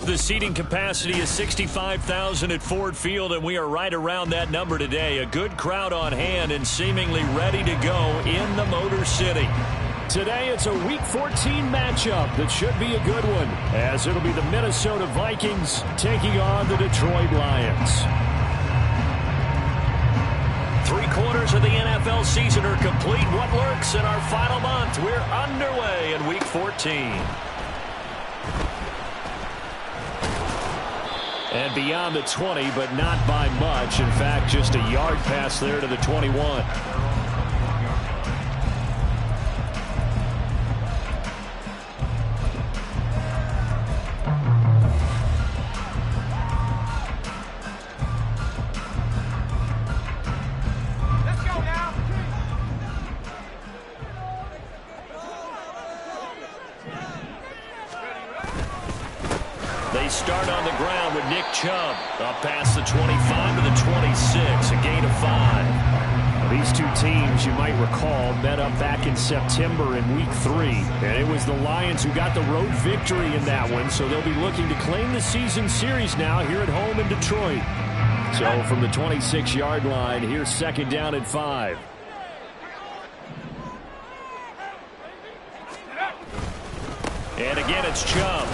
The seating capacity is 65,000 at Ford Field, and we are right around that number today. A good crowd on hand and seemingly ready to go in the Motor City. Today, it's a Week 14 matchup that should be a good one, as it'll be the Minnesota Vikings taking on the Detroit Lions. 3/4 of the NFL season are complete. What lurks in our final month? We're underway in Week 14. And beyond the 20, but not by much. In fact, just a yard pass there to the 21. They start on the ground with Nick Chubb up past the 25 to the 26, a gain of 5. These two teams, you might recall, met up back in September in Week 3, and it was the Lions who got the road victory in that one, so they'll be looking to claim the season series now here at home in Detroit. So from the 26-yard line, here's second down at 5. And again, it's Chubb.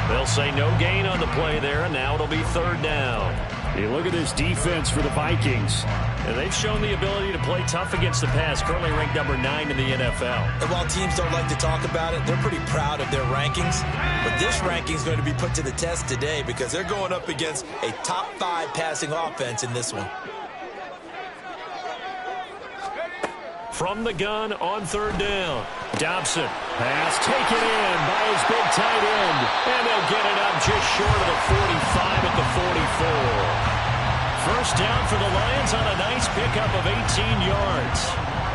They'll say no gain on the play there, and now it'll be third down. You look at this defense for the Vikings. And they've shown the ability to play tough against the pass, currently ranked number 9 in the NFL. And while teams don't like to talk about it, they're pretty proud of their rankings. But this ranking is going to be put to the test today because they're going up against a top 5 passing offense in this one. From the gun on third down. Dobson. Pass taken in by his big tight end. And they'll get it up just short of the 45 at the 44. First down for the Lions on a nice pickup of 18 yards.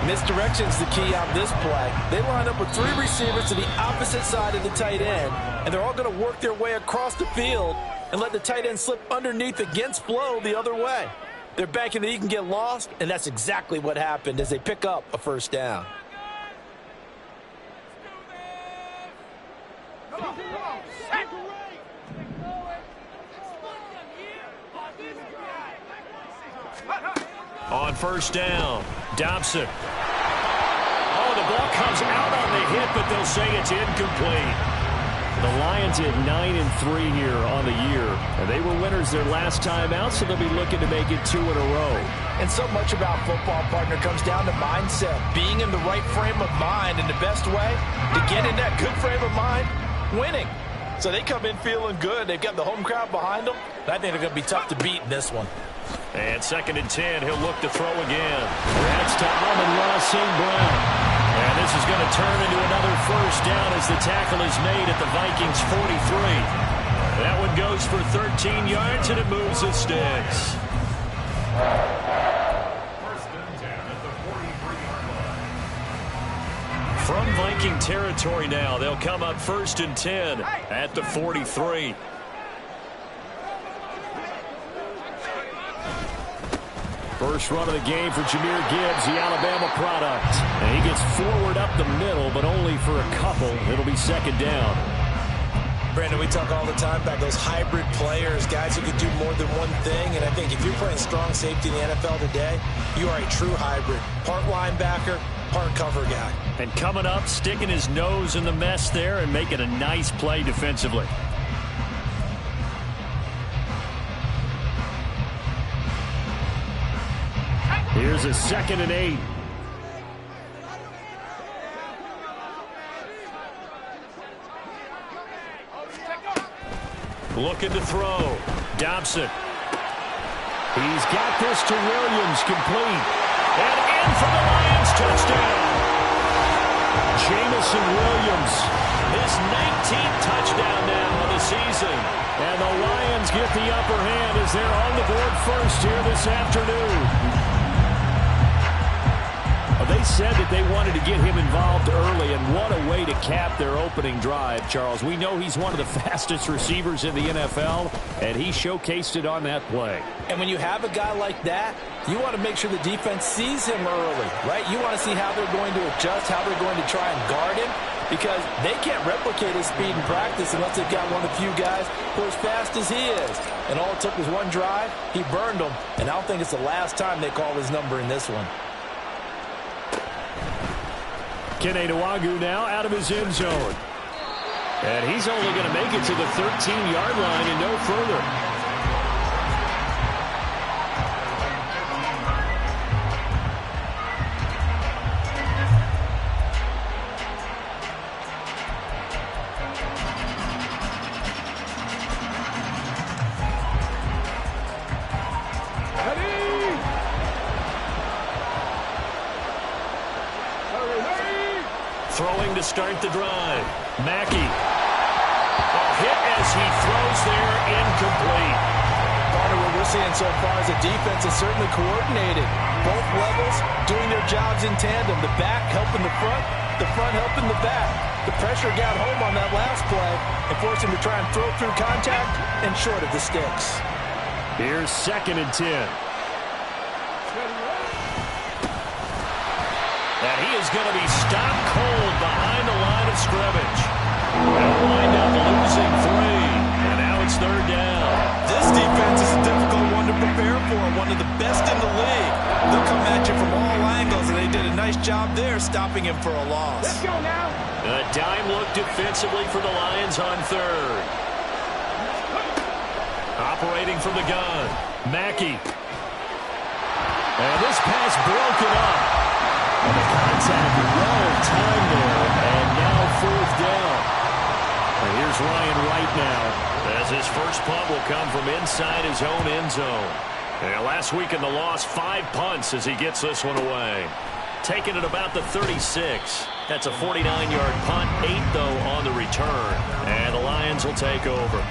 Misdirection's the key on this play. They line up with 3 receivers to the opposite side of the tight end, and they're all going to work their way across the field and let the tight end slip underneath against flow the other way. They're banking that he can get lost, and that's exactly what happened as they pick up a first down. On first down, Dobson. Oh, the ball comes out on the hit, but they'll say it's incomplete. The Lions at 9-3 here on the year. And they were winners their last time out, so they'll be looking to make it 2 in a row. And so much about football, partner, comes down to mindset. Being in the right frame of mind, and the best way to get in that good frame of mind, winning. So they come in feeling good. They've got the home crowd behind them. I think they're going to be tough to beat in this one. And 2nd and 10, he'll look to throw again. That's to Amon-Ra St. Brown. And this is going to turn into another first down as the tackle is made at the Vikings 43. That one goes for 13 yards, and it moves the sticks. From Viking territory now, they'll come up 1st and 10 at the 43. First run of the game for Jahmyr Gibbs, the Alabama product. And he gets forward up the middle, but only for a couple. It'll be 2nd down. Brandon, we talk all the time about those hybrid players, guys who can do more than one thing. And I think if you're playing strong safety in the NFL today, you are a true hybrid. Part linebacker, part cover guy. And coming up, sticking his nose in the mess there and making a nice play defensively. Here's a 2nd and 8. Looking to throw. Dobson. He's got this to Williams, complete. And in for the Lions, touchdown. Jamison Williams, his 19th touchdown now of the season. And the Lions get the upper hand as they're on the board first here this afternoon. They said that they wanted to get him involved early, and what a way to cap their opening drive, Charles. We know he's one of the fastest receivers in the NFL, and he showcased it on that play. And when you have a guy like that, you want to make sure the defense sees him early, right? You want to see how they're going to adjust, how they're going to try and guard him, because they can't replicate his speed in practice unless they've got one of the few guys who are as fast as he is. And all it took was one drive. He burned them, and I don't think it's the last time they call his number in this one. Kene Nwangwu now out of his end zone. And he's only going to make it to the 13-yard line and no further. Throwing to start the drive. Mackey. A hit as he throws there, incomplete. Partner, what we're seeing so far is the defense is certainly coordinated. Both levels doing their jobs in tandem. The back helping the front helping the back. The pressure got home on that last play and forced him to try and throw through contact and short of the sticks. Here's 2nd and 10. And he is going to be stopped cold behind the line of scrimmage. They'll wind up losing 3. And now it's 3rd down. This defense is a difficult one to prepare for, one of the best in the league. They'll come at you from all angles, and they did a nice job there stopping him for a loss. Let's go now. A dime look defensively for the Lions on 3rd. Operating from the gun. Mackey. And this pass broken up. And the contact well timed there, and now 4th down. And here's Ryan Wright now, as his first punt will come from inside his own end zone. And last week in the loss, 5 punts as he gets this one away. Taking it about the 36. That's a 49-yard punt, 8 though on the return. And the Lions will take over.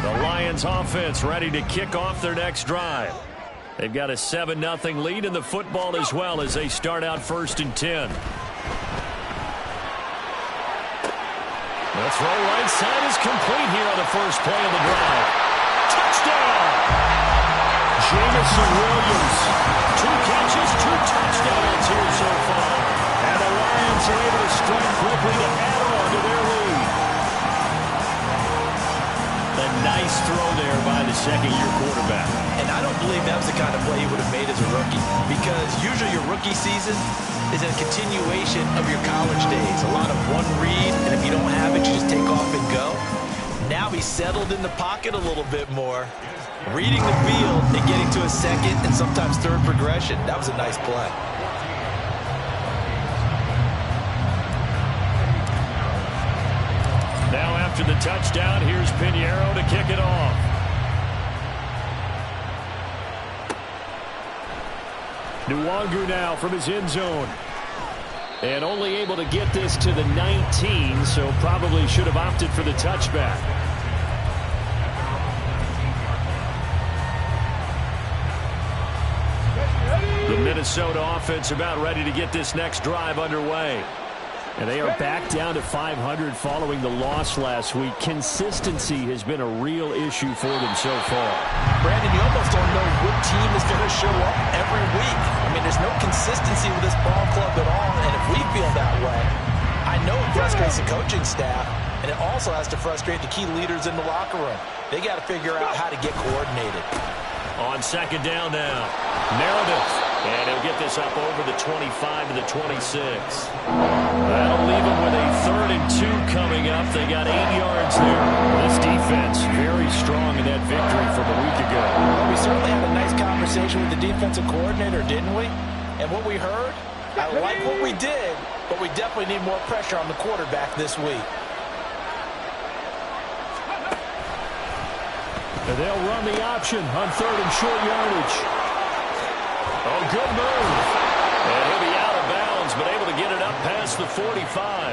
The Lions offense ready to kick off their next drive. They've got a 7-0 lead in the football as well as they start out 1st and 10. The throw right side is complete here on the first play of the drive. Touchdown! Jamison Williams. 2 catches, 2 touchdowns here so far. And the Lions are able to strike quickly to add on to their lead. A nice throw there by the second-year quarterback. And I don't believe that was the kind of play he would have made as a rookie, because usually your rookie season is a continuation of your college days. A lot of one read, and if you don't have it, you just take off and go. Now he's settled in the pocket a little bit more, reading the field and getting to a second and sometimes third progression. That was a nice play. Now after the touchdown, here's Pinheiro to kick it off. Nwangwu now from his end zone. And only able to get this to the 19, so probably should have opted for the touchback. The Minnesota offense about ready to get this next drive underway. And they are back down to 500 following the loss last week. Consistency has been a real issue for them so far. Brandon, you almost don't know what team is going to show up every week. I mean, there's no consistency with this ball club at all, and if we feel that way, I know it frustrates the coaching staff, and it also has to frustrate the key leaders in the locker room. They got to figure out how to get coordinated. On 2nd down now, Meredith. And he'll get this up over the 25 to the 26. That'll leave him with a 3rd and 2 coming up. They got 8 yards there. This defense very strong in that victory from a week ago. Well, we certainly had a nice conversation with the defensive coordinator, didn't we? And what we heard, I like what we did, but we definitely need more pressure on the quarterback this week. And they'll run the option on 3rd and short yardage. Oh, good move. And he'll be out of bounds, but able to get it up past the 45.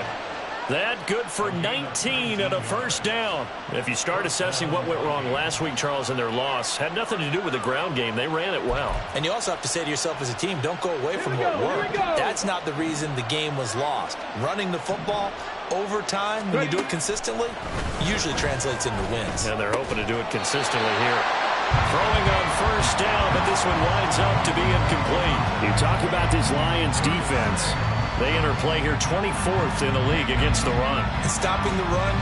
That good for 19 and a first down. If you start assessing what went wrong last week, Charles, in their loss, had nothing to do with the ground game. They ran it well. And you also have to say to yourself as a team, don't go away from what worked. That's not the reason the game was lost. Running the football over time, when you do it consistently, usually translates into wins. And they're hoping to do it consistently here. Throwing on first down, but this one winds up to be incomplete. You talk about this Lions defense. They enter play here 24th in the league against the run. And stopping the run,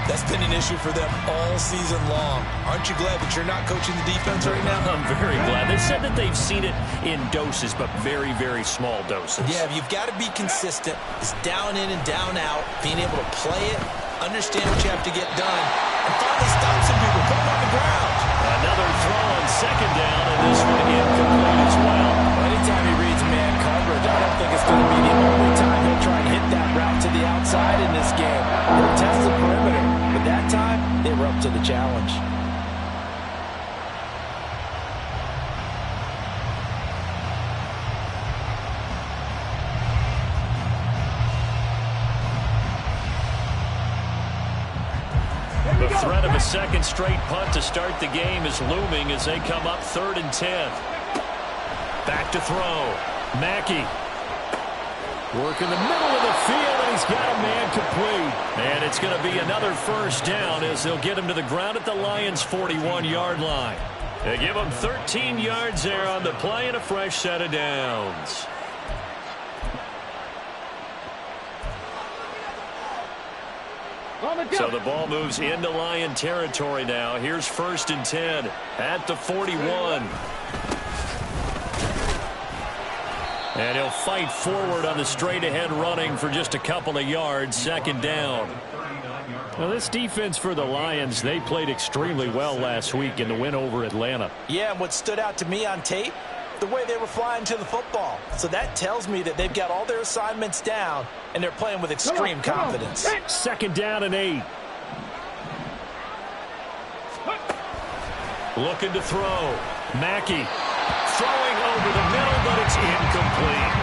that's been an issue for them all season long. Aren't you glad that you're not coaching the defense right now? I'm very glad. They said that they've seen it in doses, but very, very small doses. Yeah, you've got to be consistent. It's down in and down out, being able to play it, understand what you have to get done, and finally stop some people, put them on the ground. Another throw on second down, and this one incomplete as well. Anytime he reads man coverage, I don't think it's going to be the only time he'll try and hit that route to the outside in this game. He'll test the perimeter, but that time, they were up to the challenge. The threat of a second straight punt to start the game is looming as they come up 3rd and 10. Back to throw. Mackey. Work in the middle of the field, and he's got a man complete. And it's going to be another first down as they'll get him to the ground at the Lions' 41-yard line. They give him 13 yards there on the play and a fresh set of downs. So the ball moves into Lion territory now. Here's 1st and 10 at the 41. And he'll fight forward on the straight-ahead running for just a couple of yards. 2nd down. Well, this defense for the Lions, they played extremely well last week in the win over Atlanta. Yeah, and what stood out to me on tape, the way they were flying to the football. So that tells me that they've got all their assignments down, and they're playing with extreme confidence. 2nd down and 8. Looking to throw. Mackey throwing over the middle, but it's incomplete.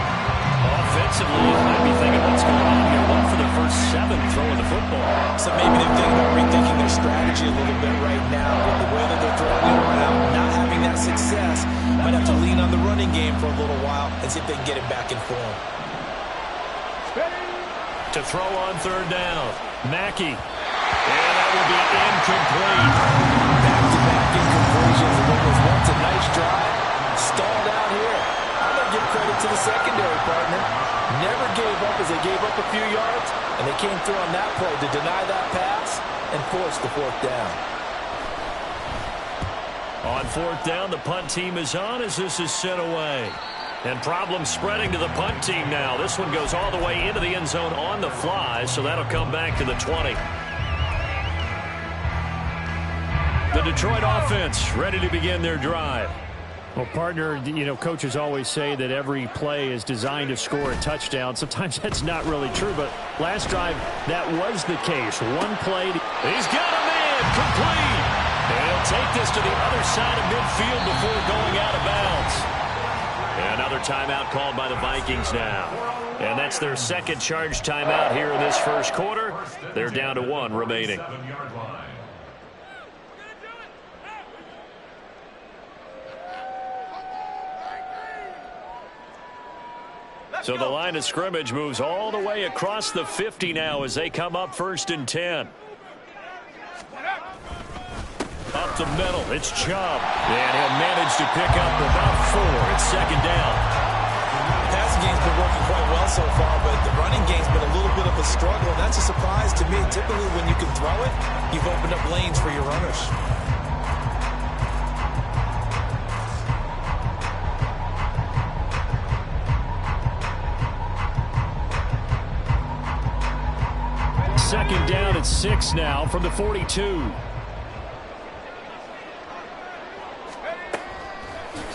Offensively, you might be thinking what's going on here. One for the first 7 throwing the football. So maybe they're thinking about rethinking their strategy a little bit right now. With the way that they're throwing it around, not having that success, might have to lean on the running game for a little while and see if they can get it back in form. To throw on 3rd down. Mackey. And that will be incomplete. Back-to-back incompletions, and what was once a nice drive, stalled out here. I'm going to give credit to the secondary, partner. Never gave up as they gave up a few yards, and they came through on that play to deny that pass and force the 4th down. On 4th down, the punt team is on as this is sent away. And problems spreading to the punt team now. This one goes all the way into the end zone on the fly, so that'll come back to the 20. The Detroit offense ready to begin their drive. Well, partner, you know, coaches always say that every play is designed to score a touchdown. Sometimes that's not really true, but last drive, that was the case. One play. He's got a man complete. And he'll take this to the other side of midfield before going out of bounds. Another timeout called by the Vikings now. And that's their 2nd charge timeout here in this 1st quarter. They're down to 1 remaining. So the line of scrimmage moves all the way across the 50 now as they come up 1st and 10. Up the middle, it's Chubb. And he'll manage to pick up about 4. It's 2nd down. The passing game's been working quite well so far, but the running game's been a little bit of a struggle. That's a surprise to me. Typically, when you can throw it, you've opened up lanes for your runners. Second down at 6 now from the 42.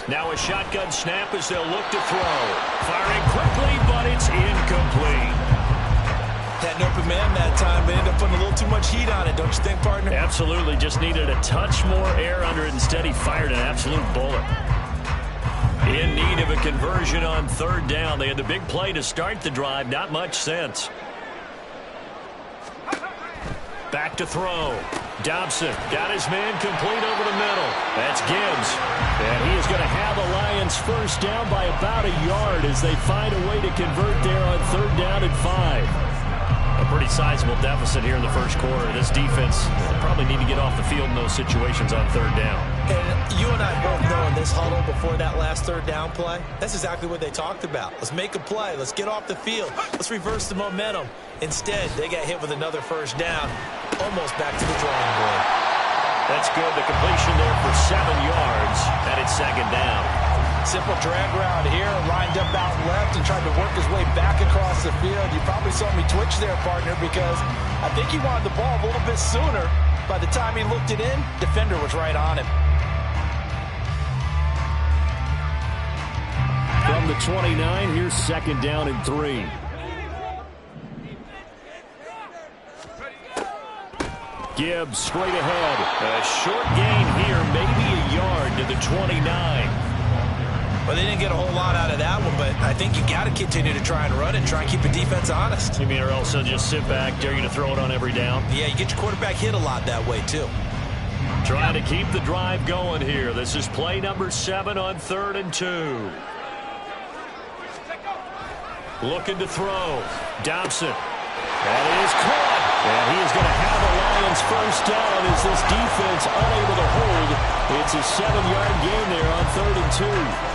Now a shotgun snap as they'll look to throw. Firing quickly, but it's incomplete. Had an open man that time, but ended up putting a little too much heat on it, don't you think, partner? Absolutely. Just needed a touch more air under it. Instead, he fired an absolute bullet. In need of a conversion on 3rd down. They had the big play to start the drive. Not much sense. Back to throw. Dobson got his man complete over the middle. That's Gibbs. And he is going to have the Lions first down by about a yard as they find a way to convert there on 3rd down and 5. A pretty sizable deficit here in the first quarter. This defense probably need to get off the field in those situations on 3rd down. And you and I both know in this huddle before that last 3rd down play, that's exactly what they talked about. Let's make a play. Let's get off the field. Let's reverse the momentum. Instead, they got hit with another first down, almost back to the drawing board. That's good. The completion there for 7 yards, and it's 2nd down. Simple drag route here, lined up out left and tried to work his way back across the field. You probably saw me twitch there, partner, because I think he wanted the ball a little bit sooner. By the time he looked it in, defender was right on him. From the 29, here's 2nd down and 3. Gibbs straight ahead. A short gain here, maybe a yard to the 29. Well, they didn't get a whole lot out of that one, but I think you got to continue to try and run and try and keep the defense honest. You mean or else they'll just sit back, dare you to throw it on every down? Yeah, you get your quarterback hit a lot that way, too. Trying to keep the drive going here. This is play number 7 on 3rd and 2. Looking to throw. Dobson. That is caught. And he is going to have the Lions first down as this defense unable to hold. It's a 7-yard gain there on 3rd and 2.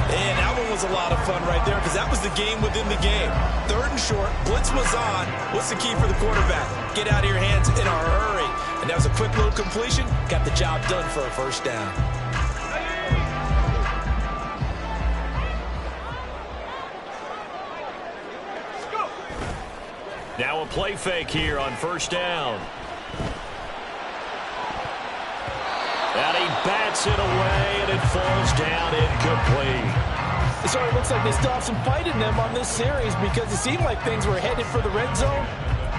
And that one was a lot of fun right there because that was the game within the game. 3rd and short, blitz was on. What's the key for the quarterback? Get out of your hands in a hurry. And that was a quick little completion. Got the job done for a first down. Now a play fake here on 1st down. And he bats it away, and it falls down incomplete. It sort of looks like they still have some fight in them on this series because it seemed like things were headed for the red zone.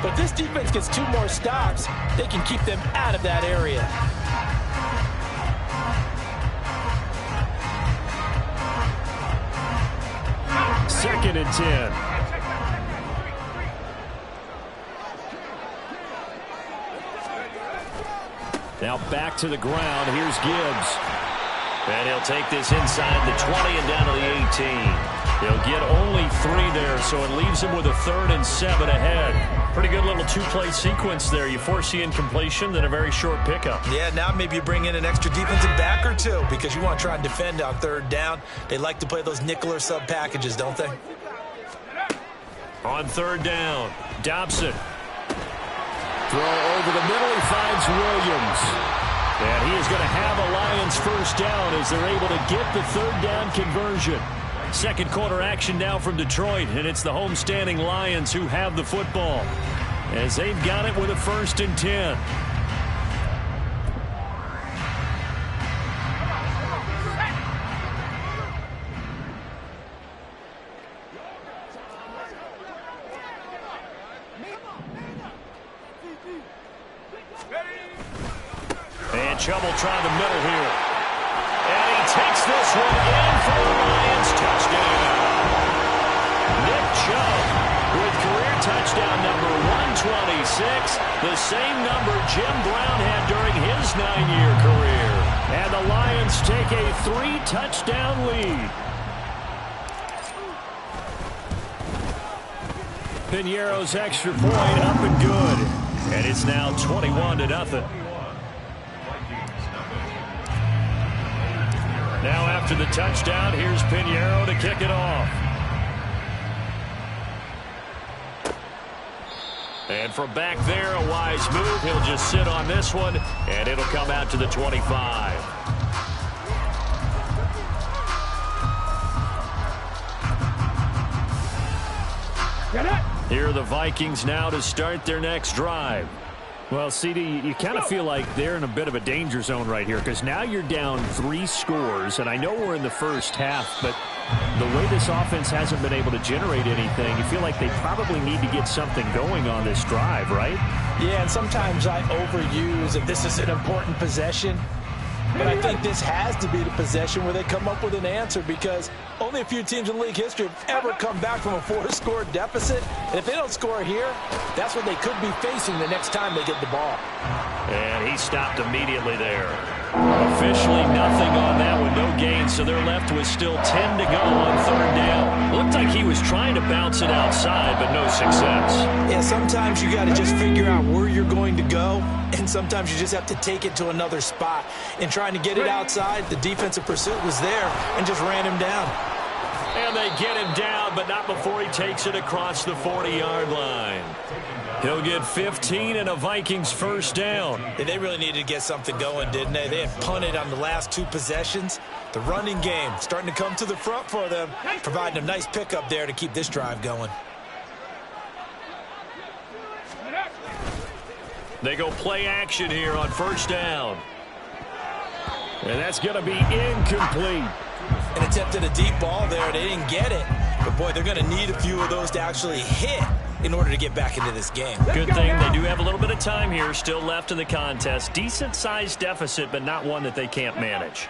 But if this defense gets 2 more stops, they can keep them out of that area. Second and 10. Now back to the ground. Here's Gibbs. And he'll take this inside the 20 and down to the 18. He'll get only 3 there, so it leaves him with a 3rd and 7 ahead. Pretty good little 2-play sequence there. You force the incompletion, then a very short pickup. Yeah, now maybe you bring in an extra defensive back or 2 because you want to try and defend on 3rd down. They like to play those nickel or sub packages, don't they? On 3rd down, Dobson. Throw over the middle, he finds Williams. And he is going to have a Lions first down as they're able to get the 3rd down conversion. Second quarter action now from Detroit, and it's the homestanding Lions who have the football as they've got it with a 1st and 10. And Chubb will try the middle here. And he takes this one in for the Lions touchdown. Nick Chubb with career touchdown number 126, the same number Jim Brown had during his 9-year career. And the Lions take a 3-touchdown lead. Piñeiro's extra point up and good. And it's now 21-0. Now after the touchdown, here's Piñeiro to kick it off. And from back there, a wise move. He'll just sit on this one, and it'll come out to the 25. Here are the Vikings now to start their next drive. Well, CD, you kind of feel like they're in a bit of a danger zone right here because now you're down 3 scores, and I know we're in the first half, but the way this offense hasn't been able to generate anything, you feel like they probably need to get something going on this drive, right? Yeah, and sometimes I overuse if this is an important possession. but I think this has to be the possession where they come up with an answer, because only a few teams in league history have ever come back from a 4-score deficit. And if they don't score here, that's what they could be facing the next time they get the ball. And he stopped immediately there. Officially nothing on that one, no gain, so they're left with still 10 to go on third down. Looked like he was trying to bounce it outside, but no success. Yeah, sometimes you got to just figure out where you're going to go, and sometimes you just have to take it to another spot. In trying to get it outside, the defensive pursuit was there and just ran him down. And they get him down, but not before he takes it across the 40-yard line. He'll get 15 and a Vikings first down. Yeah, they really needed to get something going, didn't they? They had punted on the last 2 possessions. The running game starting to come to the front for them, providing a nice pickup there to keep this drive going. They go play action here on first down. And that's going to be incomplete. An attempt at a deep ball there. They didn't get it. But, boy, they're going to need a few of those to actually hit in order to get back into this game. Good thing they do have a little bit of time here still left in the contest. Decent-sized deficit, but not one that they can't manage.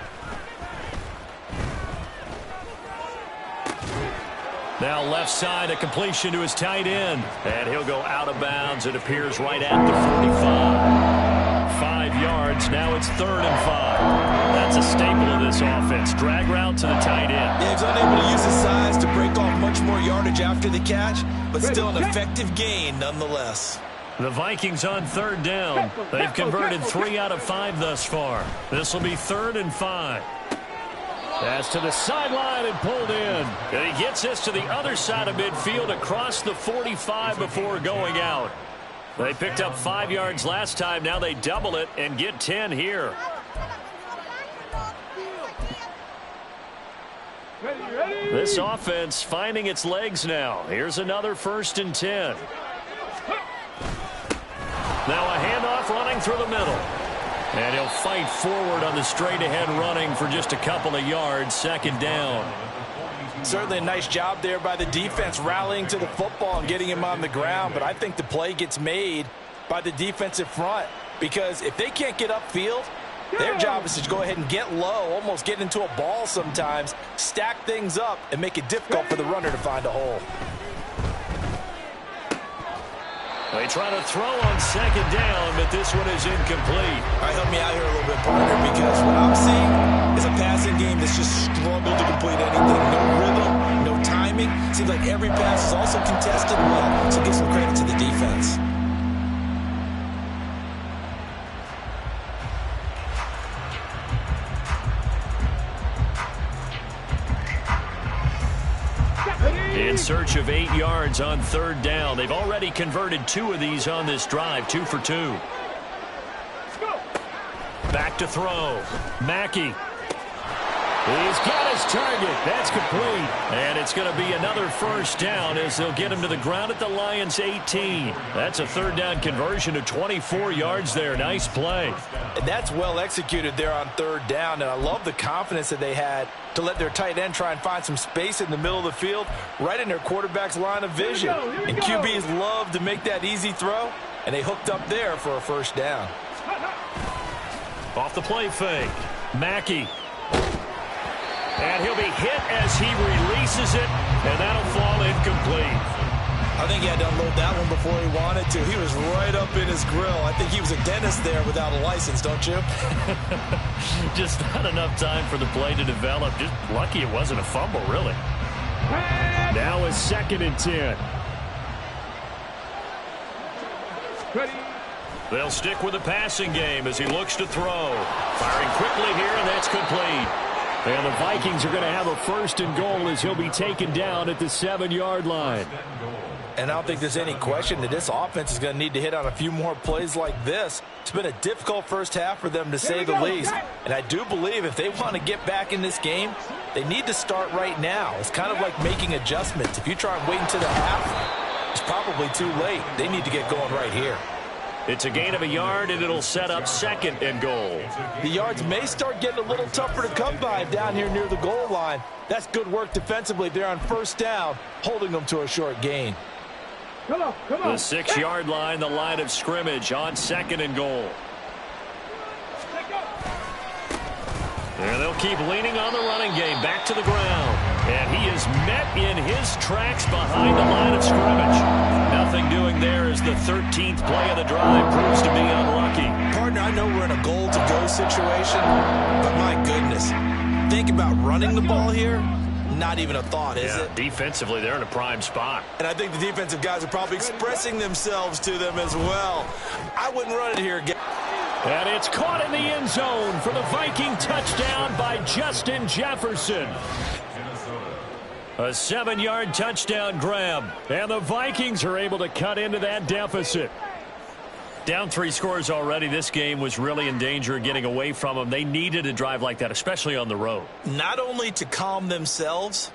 Now left side, a completion to his tight end. And he'll go out of bounds. It appears right at the 45. 5 yards. Now it's 3rd and 5. That's a staple of this offense. Drag route to the tight end. Yeah, he's unable to use his size to break off much more yardage after the catch, but still an effective gain nonetheless. The Vikings on 3rd down. They've converted 3 out of 5 thus far. This will be 3rd and 5. That's to the sideline and pulled in. And he gets this to the other side of midfield across the 45 before going out. They picked up 5 yards last time. Now they double it and get 10 here. This offense finding its legs now. Here's another 1st and 10. Now a handoff running through the middle. And he'll fight forward on the straight-ahead running for just a couple of yards. 2nd down. Certainly a nice job there by the defense rallying to the football and getting him on the ground. But I think the play gets made by the defensive front, because if they can't get upfield, their job is to go ahead and get low, almost get into a ball sometimes, stack things up, and make it difficult for the runner to find a hole. They try to throw on 2nd down, but this one is incomplete. All right, help me out here a little bit, partner, because what I'm seeing is a passing game that's just struggled to complete anything. No rhythm, no timing. Seems like every pass is also contested well, so give some credit to the defense. In search of 8 yards on 3rd down. They've already converted 2 of these on this drive, 2 for 2. Back to throw. Mackey. He's got his target. That's complete. And it's going to be another 1st down as they'll get him to the ground at the Lions' 18. That's a 3rd down conversion of 24 yards there. Nice play. And that's well executed there on 3rd down. And I love the confidence that they had to let their tight end try and find some space in the middle of the field, right in their quarterback's line of vision. And QBs love to make that easy throw, and they hooked up there for a 1st down. Off the play fake. Mackey. And he'll be hit as he releases it, and that'll fall incomplete. I think he had to unload that one before he wanted to. He was right up in his grill. I think he was a dentist there without a license, don't you? Just not enough time for the play to develop. Just lucky it wasn't a fumble, really. Now a 2nd and 10. They'll stick with the passing game as he looks to throw. Firing quickly here, and that's complete. And the Vikings are going to have a 1st and goal as he'll be taken down at the 7-yard line. And I don't think there's any question that this offense is going to need to hit on a few more plays like this. It's been a difficult first half for them, to say the least. And I do believe if they want to get back in this game, they need to start right now. It's kind of like making adjustments. If you try and wait until the half, it's probably too late. They need to get going right here. It's a gain of a yard, and it'll set up 2nd and goal. The yards may start getting a little tougher to come by down here near the goal line. That's good work defensively there on 1st down, holding them to a short gain. Come on. The 6-yard line, the line of scrimmage on 2nd and goal. And they'll keep leaning on the running game. Back to the ground. And he is met in his tracks behind the line of scrimmage. Nothing doing there as the 13th play of the drive proves to be unlucky. Partner, I know we're in a goal-to-go situation, but my goodness, think about running the ball here. Not even a thought, is it? Defensively, they're in a prime spot. And I think the defensive guys are probably expressing themselves to them as well. I wouldn't run it here again. And it's caught in the end zone for the Viking touchdown by Justin Jefferson. A 7-yard touchdown grab. And the Vikings are able to cut into that deficit. Down 3 scores already. This game was really in danger of getting away from them. They needed a drive like that, especially on the road. Not only to calm themselves,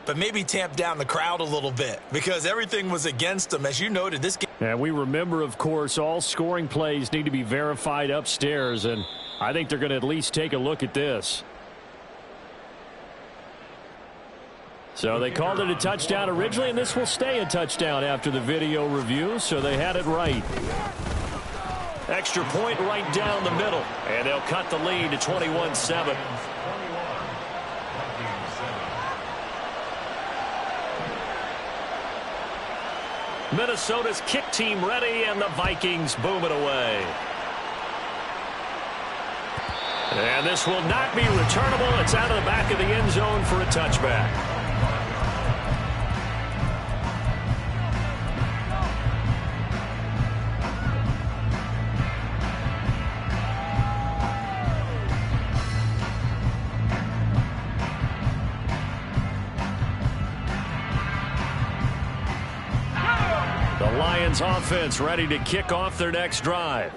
but maybe tamp down the crowd a little bit because everything was against them. As you noted, this game. And we remember, of course, all scoring plays need to be verified upstairs, and I think they're going to at least take a look at this. So they called it a touchdown originally, and this will stay a touchdown after the video review, so they had it right. Extra point right down the middle, and they'll cut the lead to 21-7. Minnesota's kick team ready, and the Vikings boom it away. And this will not be returnable. It's out of the back of the end zone for a touchback. The Lions offense ready to kick off their next drive.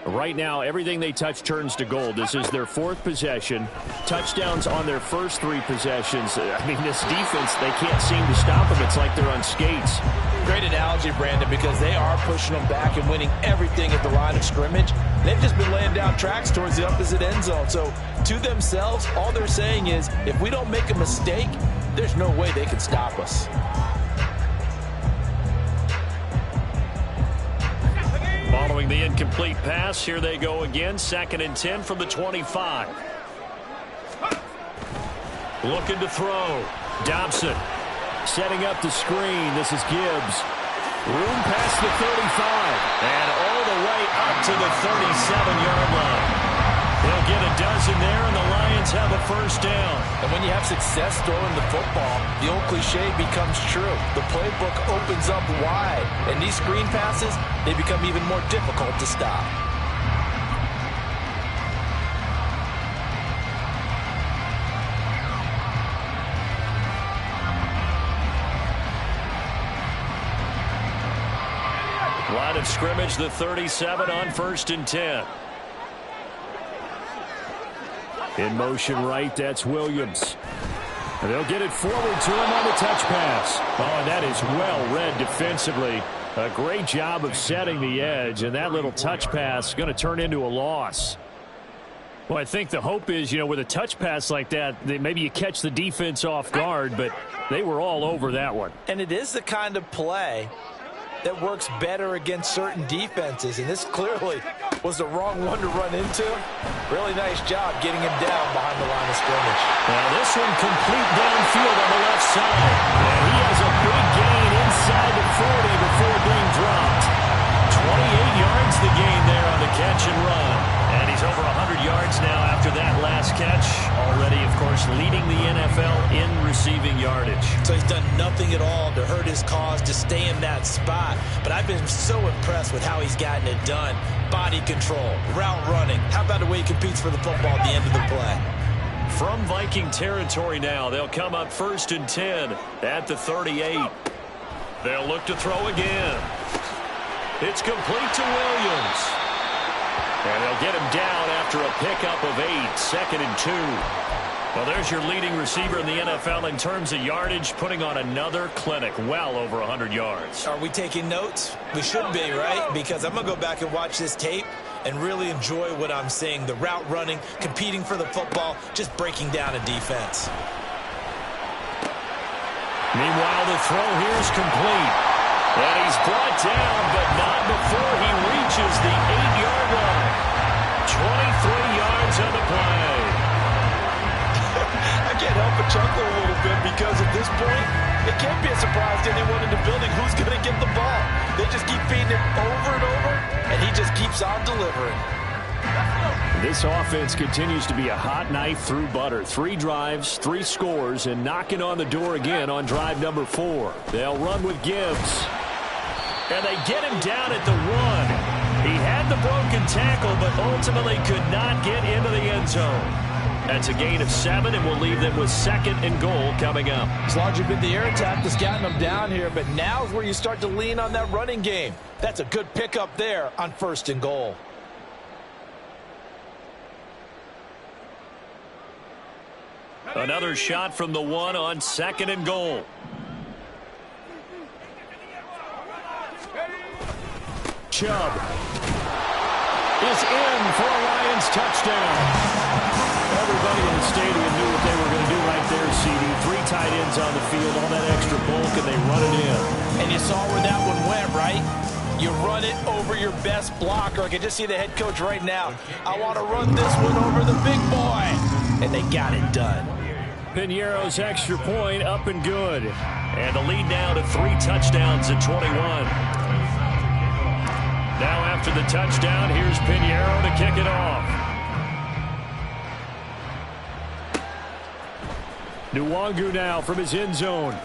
Right now, everything they touch turns to gold. This is their 4th possession. Touchdowns on their first 3 possessions. I mean, this defense, they can't seem to stop them. It's like they're on skates. Great analogy, Brandon, because they are pushing them back and winning everything at the line of scrimmage. They've just been laying down tracks towards the opposite end zone. So, to themselves, all they're saying is, if we don't make a mistake, there's no way they can stop us. Following the incomplete pass, here they go again. 2nd and 10 from the 25. Looking to throw. Dobson setting up the screen. This is Gibbs. Room past the 35. And all the way up to the 37-yard line. They'll get a dozen there, and the Lions have a first down. And when you have success throwing the football, the old cliche becomes true. The playbook opens up wide, and these screen passes, they become even more difficult to stop. Line of scrimmage, the 37 on 1st and 10. In motion right, that's Williams. And they'll get it forward to him on the touch pass. Oh, and that is well read defensively. A great job of setting the edge, and that little touch pass is going to turn into a loss. Well, I think the hope is, with a touch pass like that, maybe you catch the defense off guard, but they were all over that one. And it is the kind of play that works better against certain defenses, and this clearly was the wrong one to run into. Really nice job getting him down behind the line of scrimmage. Now this one complete downfield on the left side. And he has a big gain inside the 40 before being dropped. 28 yards the gain there on the catch and run. And he's over 100 yards now after that last catch. Already, of course, leading the NFL in receiving yardage. So he's done nothing at all to hurt his cause, to stay in that spot. But I've been so impressed with how he's gotten it done. Body control, route running. How about the way he competes for the football at the end of the play? From Viking territory now, they'll come up 1st and 10 at the 38. They'll look to throw again. It's complete to Williams. And they'll get him down after a pickup of 8, 2nd and 2. Well, there's your leading receiver in the NFL in terms of yardage, putting on another clinic, well over 100 yards. Are we taking notes? We should be, right? Because I'm going to go back and watch this tape and really enjoy what I'm seeing. The route running, competing for the football, just breaking down a defense. Meanwhile, the throw here is complete. And he's brought down, but not before he reaches the 8-yard line. 23 yards on the play. keep feeding him over and over, and he just keeps on delivering. This offense continues to be a hot knife through butter. 3 drives, 3 scores, and knocking on the door again on drive number 4. They'll run with Gibbs. And they get him down at the 1. He had the broken tackle, but ultimately could not get into the end zone. That's a gain of 7, and we'll leave them with 2nd and goal coming up. It's largely been the air attack that's gotten them down here, but now's where you start to lean on that running game. That's a good pickup there on 1st and goal. Another shot from the 1 on 2nd and goal. Chubb is in for a Lions touchdown. Everybody in the stadium knew what they were going to do right there, CD. 3 tight ends on the field, all that extra bulk, and they run it in. And you saw where that one went, right? You run it over your best blocker. I can just see the head coach right now. I want to run this one over the big boy. And they got it done. Piñeiro's extra point up and good. And the lead now to 3 touchdowns at 21. Now after the touchdown, here's Piñeiro to kick it off. Nwangu now from his end zone.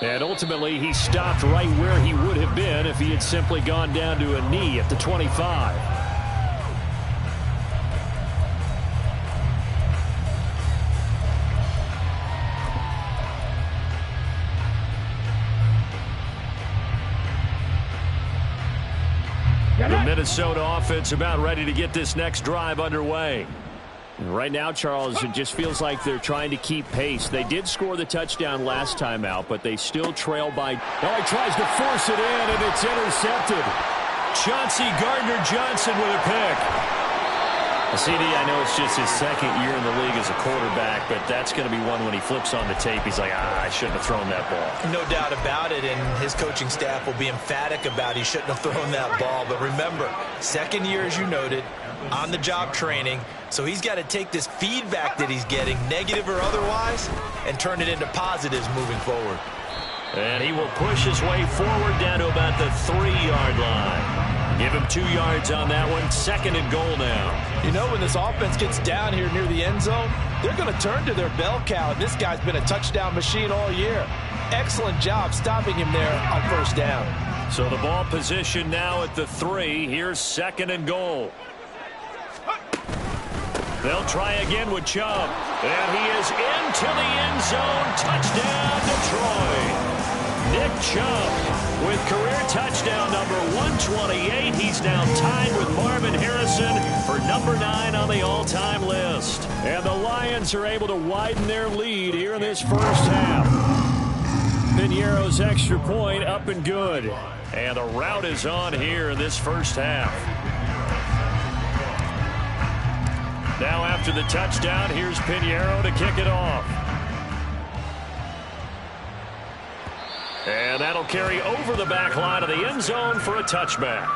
And ultimately, he stopped right where he would have been if he had simply gone down to a knee at the 25. The Minnesota offense about ready to get this next drive underway. Right now, Charles, it just feels like they're trying to keep pace. They did score the touchdown last time out, but they still trail by. Oh, he tries to force it in, and it's intercepted. Chauncey Gardner-Johnson with a pick. CD, I know it's just his 2nd year in the league as a quarterback, but that's going to be one when he flips on the tape. He's like, I shouldn't have thrown that ball. No doubt about it, and his coaching staff will be emphatic about he shouldn't have thrown that ball. But remember, 2nd year, as you noted, on-the-job training. So he's got to take this feedback that he's getting, negative or otherwise, and turn it into positives moving forward. And he will push his way forward down to about the 3-yard line. Give him 2 yards on that one. 2nd and goal now. You know, when this offense gets down here near the end zone, they're going to turn to their bell cow. And this guy's been a touchdown machine all year. Excellent job stopping him there on 1st down. So the ball position now at the 3. Here's 2nd and goal. They'll try again with Chubb. And he is into the end zone. Touchdown, Detroit. Nick Chubb with career touchdown number 128. He's now tied with Marvin Harrison for number 9 on the all-time list. And the Lions are able to widen their lead here in this first half. Piñeiro's extra point up and good. And the route is on here in this first half. Now after the touchdown, here's Piñeiro to kick it off. And that'll carry over the back line of the end zone for a touchback.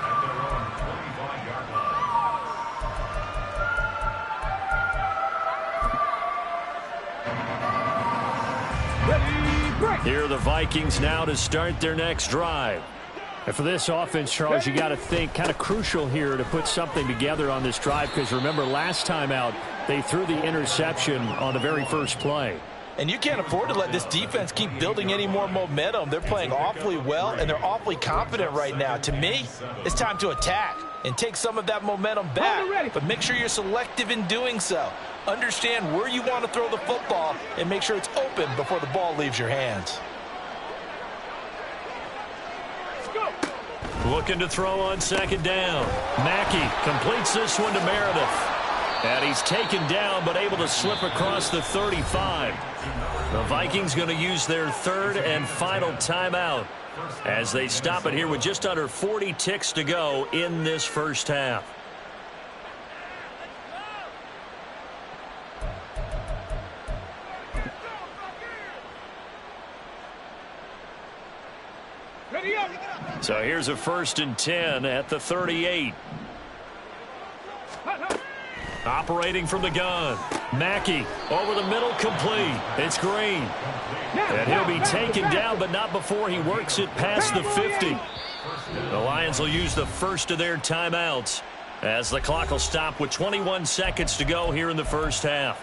Here are the Vikings now to start their next drive. And for this offense, Charles, you got to think kind of crucial here to put something together on this drive, because remember last time out they threw the interception on the very first play. And you can't afford to let this defense keep building any more momentum. They're playing awfully well, and they're awfully confident right now. To me, it's time to attack and take some of that momentum back. But make sure you're selective in doing so. Understand where you want to throw the football and make sure it's open before the ball leaves your hands. Looking to throw on 2nd down. Mackey completes this one to Meredith. And he's taken down but able to slip across the 35. The Vikings going to use their 3rd and final timeout as they stop it here with just under 40 ticks to go in this first half. So here's a 1st and 10 at the 38. Operating from the gun. Mackey over the middle, complete. It's Green. And he'll be taken down, but not before he works it past the 50. The Lions will use the first of their timeouts as the clock will stop with 21 seconds to go here in the first half.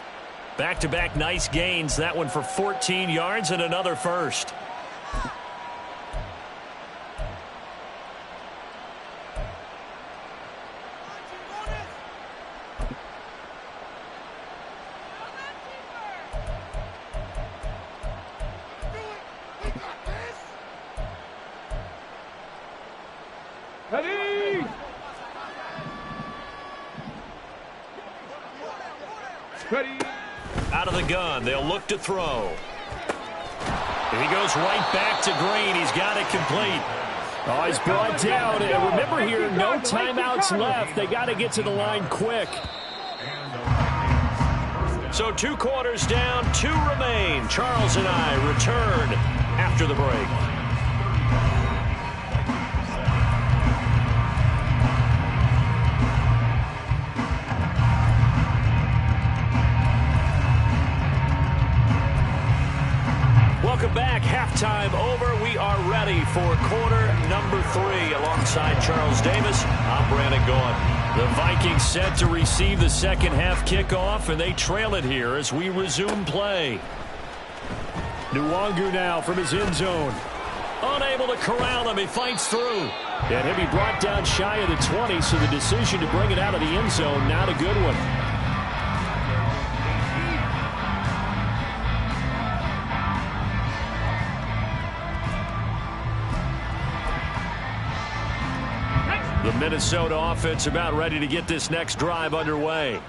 Back-to-back nice gains. That one for 14 yards and another first. Ready. Out of the gun, they'll look to throw. And he goes right back to Green. He's got it complete. Oh, he's brought down. And remember here, no timeouts left. They got to get to the line quick. So 2 quarters down, 2 remain. Charles and I return after the break. Welcome back. Halftime over. We are ready for quarter number 3. Alongside Charles Davis, I'm Brandon Gaughan. The Vikings set to receive the second half kickoff, and they trail it here as we resume play. Nwangu now from his end zone. Unable to corral him. He fights through. And he'll be brought down shy of the 20, so the decision to bring it out of the end zone, not a good one. The Minnesota offense about ready to get this next drive underway.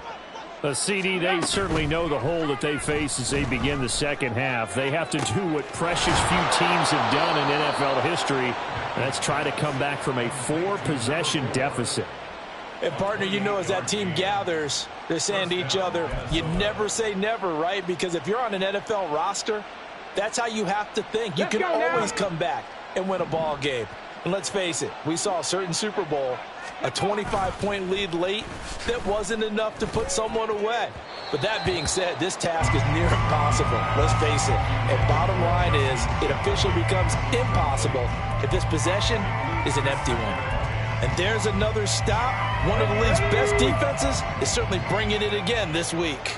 CD, they certainly know the hole that they face as they begin the second half. They have to do what precious few teams have done in NFL history. That's try to come back from a 4-possession deficit. And, partner, you know, as that team gathers, they're saying to each other, you never say never, right? Because if you're on an NFL roster, that's how you have to think. You can always come back and win a ball game. And let's face it, we saw a certain Super Bowl, a 25-point lead late that wasn't enough to put someone away. But that being said, this task is near impossible. Let's face it. And bottom line is, it officially becomes impossible if this possession is an empty one. And there's another stop. One of the league's best defenses is certainly bringing it again this week.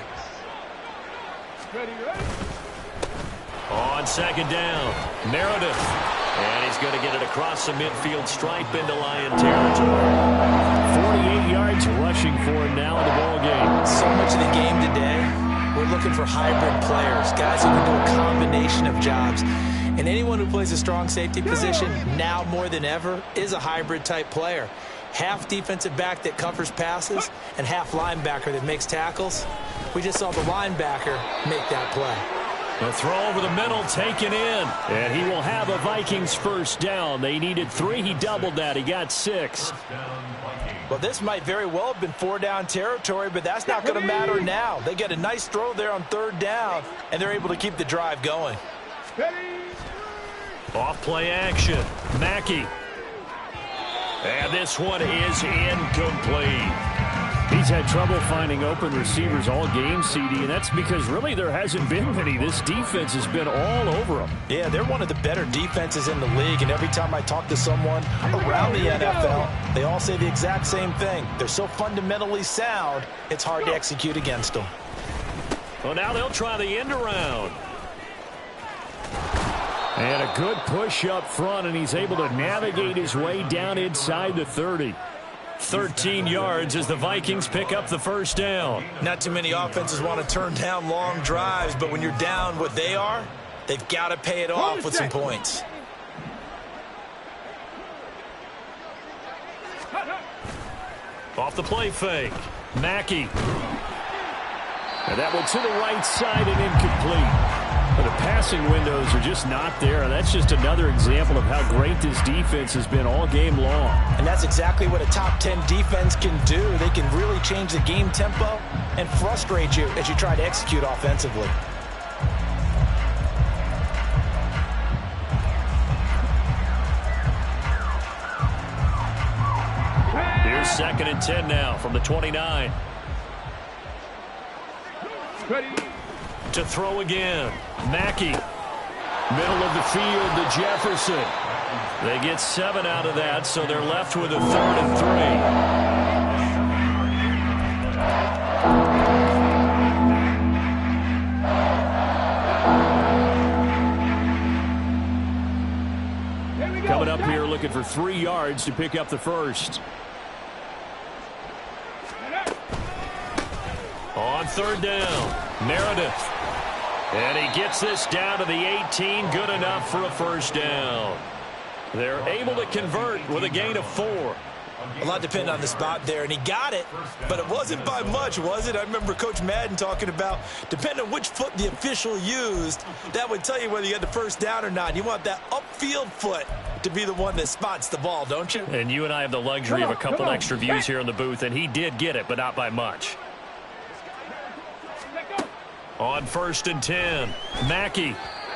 On second down, Meredith. And he's going to get it across the midfield stripe into Lion territory. 48 yards rushing for him now in the ball game. So much of the game today, we're looking for hybrid players, guys who can do a combination of jobs. And anyone who plays a strong safety position, now more than ever, is a hybrid-type player. Half defensive back that covers passes and half linebacker that makes tackles. We just saw the linebacker make that play. The throw over the middle taken in. And he will have a Vikings first down. They needed 3. He doubled that. He got 6. Well, this might very well have been 4-down territory, but that's not going to matter now. They get a nice throw there on 3rd down, and they're able to keep the drive going. Off play action. Mackey. And this one is incomplete. He's had trouble finding open receivers all game, CD, and that's because really there hasn't been many. This defense has been all over them. Yeah, they're one of the better defenses in the league, and every time I talk to someone around the NFL, they all say the exact same thing. They're so fundamentally sound, it's hard to execute against them. Well, now they'll try the end around. And a good push up front, and he's able to navigate his way down inside the 30. 13 yards as the Vikings pick up the first down. Not too many offenses want to turn down long drives, but when you're down what they are, they've got to pay it off with some points. Off the play fake. Mackey. And that one to the right side and incomplete. But the passing windows are just not there. And that's just another example of how great this defense has been all game long. And that's exactly what a top 10 defense can do. They can really change the game tempo and frustrate you as you try to execute offensively. Here's 2nd and 10 now from the 29. To throw again. Mackey. Middle of the field to Jefferson. They get 7 out of that, so they're left with a 3rd and 3. Coming up here looking for 3 yards to pick up the first. On 3rd down, Meredith. And he gets this down to the 18, good enough for a first down. They're able to convert with a gain of 4. A lot depended on the spot there, and he got it, but it wasn't by much, was it? I remember Coach Madden talking about, depending on which foot the official used, that would tell you whether you had the first down or not. You want that upfield foot to be the one that spots the ball, don't you? And you and I have the luxury of a couple extra views here in the booth, and he did get it, but not by much. On 1st and 10, Mackey,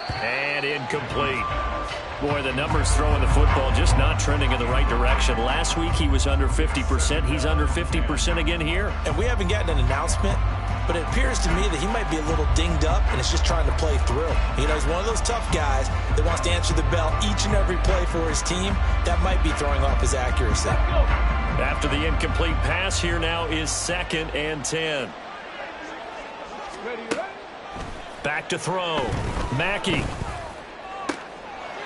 and incomplete. Boy, the numbers throwing the football just not trending in the right direction. Last week he was under 50%. He's under 50% again here. And we haven't gotten an announcement, but it appears to me that he might be a little dinged up and is just trying to play through. You know, he's one of those tough guys that wants to answer the bell each and every play for his team. That might be throwing off his accuracy. After the incomplete pass, here now is 2nd and 10. Back to throw. Mackey.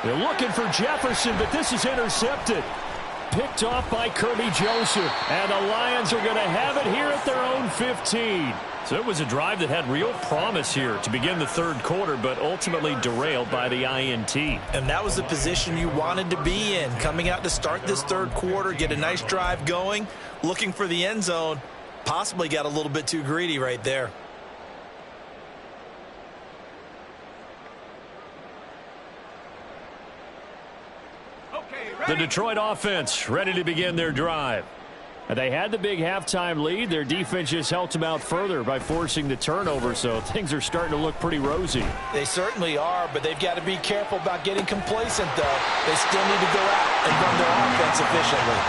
They're looking for Jefferson, but this is intercepted. Picked off by Kirby Joseph. And the Lions are going to have it here at their own 15. So it was a drive that had real promise here to begin the 3rd quarter, but ultimately derailed by the INT. And that was the position you wanted to be in. Coming out to start this 3rd quarter, get a nice drive going, looking for the end zone. Possibly got a little bit too greedy right there. The Detroit offense ready to begin their drive. And they had the big halftime lead. Their defense just helped them out further by forcing the turnover, so things are starting to look pretty rosy. They certainly are, but they've got to be careful about getting complacent, though. They still need to go out and run their offense efficiently.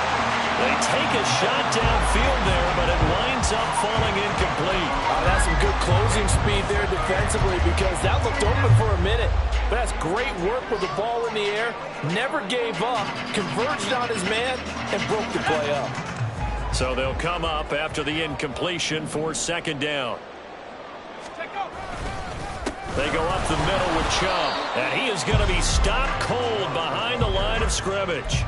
They take a shot downfield there, but it winds up falling incomplete. That's some good closing speed there defensively, because that looked open for a minute. But that's great work with the ball in the air. Never gave up, converged on his man, and broke the play up. So they'll come up after the incompletion for 2nd down. They go up the middle with Chubb, and he is going to be stopped cold behind the line of scrimmage.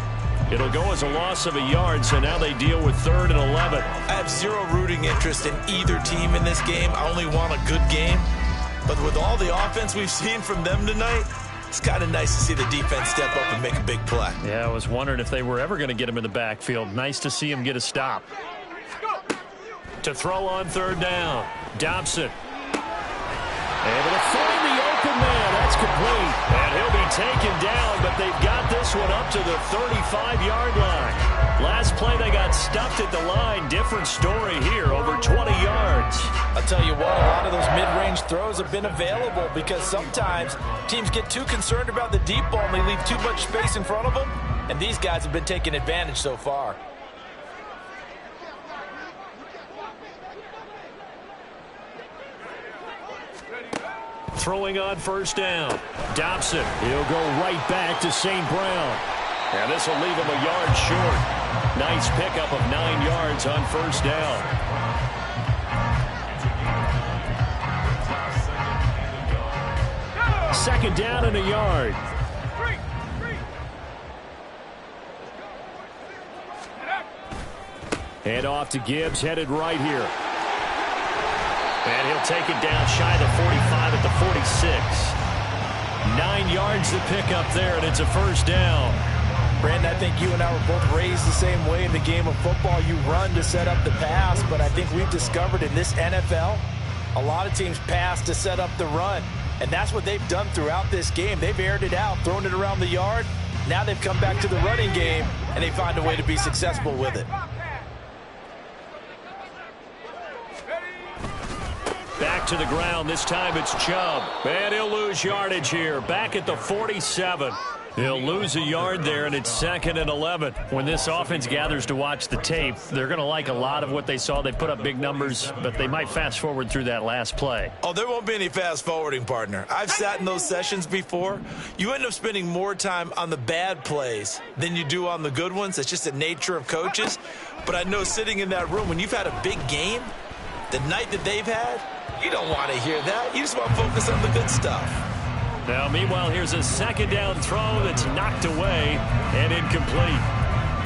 It'll go as a loss of a yard, so now they deal with 3rd and 11. I have zero rooting interest in either team in this game. I only want a good game. But with all the offense we've seen from them tonight, it's kind of nice to see the defense step up and make a big play. Yeah, I was wondering if they were ever going to get him in the backfield. Nice to see him get a stop. To throw on 3rd down, Dobson. Able to find the open man. That's complete. And he'll be taken down, but they've got this one up to the 35-yard line. Last play, they got stuffed at the line. Different story here, over 20 yards. I'll tell you what, a lot of those mid-range throws have been available because sometimes teams get too concerned about the deep ball and they leave too much space in front of them, and these guys have been taking advantage so far. Throwing on 1st down. Dobson. He'll go right back to St. Brown. And this will leave him a yard short. Nice pickup of 9 yards on 1st down. Second down and a yard. Hand off to Gibbs, headed right here. And he'll take it down shy of the 45 at the 46. 9 yards to pick up there, and it's a 1st down. Brandon, I think you and I were both raised the same way in the game of football. You run to set up the pass, but I think we've discovered in this NFL, a lot of teams pass to set up the run. And that's what they've done throughout this game. They've aired it out, thrown it around the yard. Now they've come back to the running game, and they find a way to be successful with it. Back to the ground. This time it's Chubb. And he'll lose yardage here. Back at the 47. He'll lose a yard there, and it's 2nd and 11. When this offense gathers to watch the tape, they're going to like a lot of what they saw. They put up big numbers, but they might fast forward through that last play. Oh, there won't be any fast forwarding, partner. I've sat in those sessions before. You end up spending more time on the bad plays than you do on the good ones. That's just the nature of coaches. But I know sitting in that room, when you've had a big game, the night that they've had, you don't want to hear that. You just want to focus on the good stuff. Now, meanwhile, here's a 2nd down throw that's knocked away and incomplete.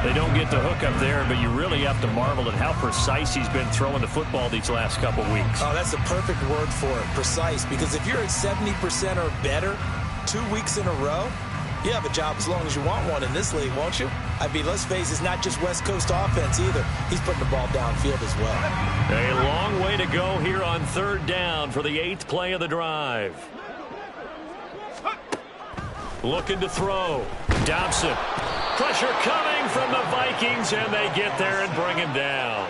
They don't get the hook up there, but you really have to marvel at how precise he's been throwing the football these last couple weeks. Oh, that's the perfect word for it, precise. Because if you're at 70% or better 2 weeks in a row, you have a job as long as you want one in this league, won't you? I mean, let's face it, it's not just West Coast offense either. He's putting the ball downfield as well. A long way to go here on 3rd down for the 8th play of the drive. Looking to throw. Dobson. Pressure coming from the Vikings, and they get there and bring him down.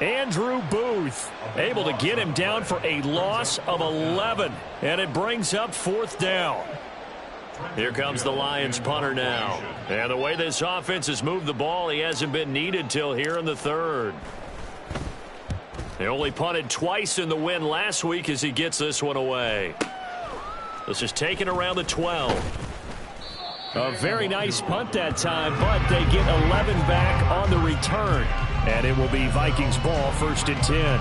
Andrew Booth able to get him down for a loss of 11, and it brings up 4th down. Here comes the Lions punter now. And the way this offense has moved the ball, he hasn't been needed till here in the 3rd. They only punted twice in the win last week as he gets this one away. This is taken around the 12. A very nice punt that time, but they get 11 back on the return. And it will be Vikings ball, 1st and 10.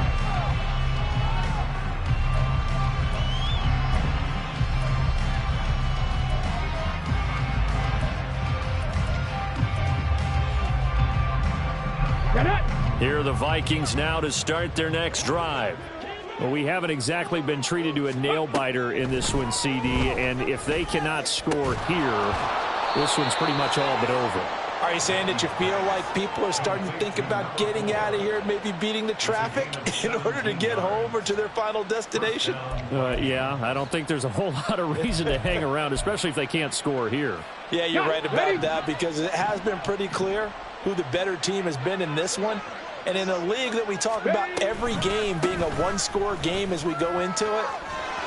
Here are the Vikings now to start their next drive. Well, we haven't exactly been treated to a nail-biter in this one, CD, and if they cannot score here, this one's pretty much all but over. Are you saying that you feel like people are starting to think about getting out of here and maybe beating the traffic in order to get home or to their final destination? Yeah, I don't think there's a whole lot of reason to hang around, especially if they can't score here. Yeah, you're right about that, because it has been pretty clear who the better team has been in this one. And in a league that we talk about every game being a one-score game as we go into it,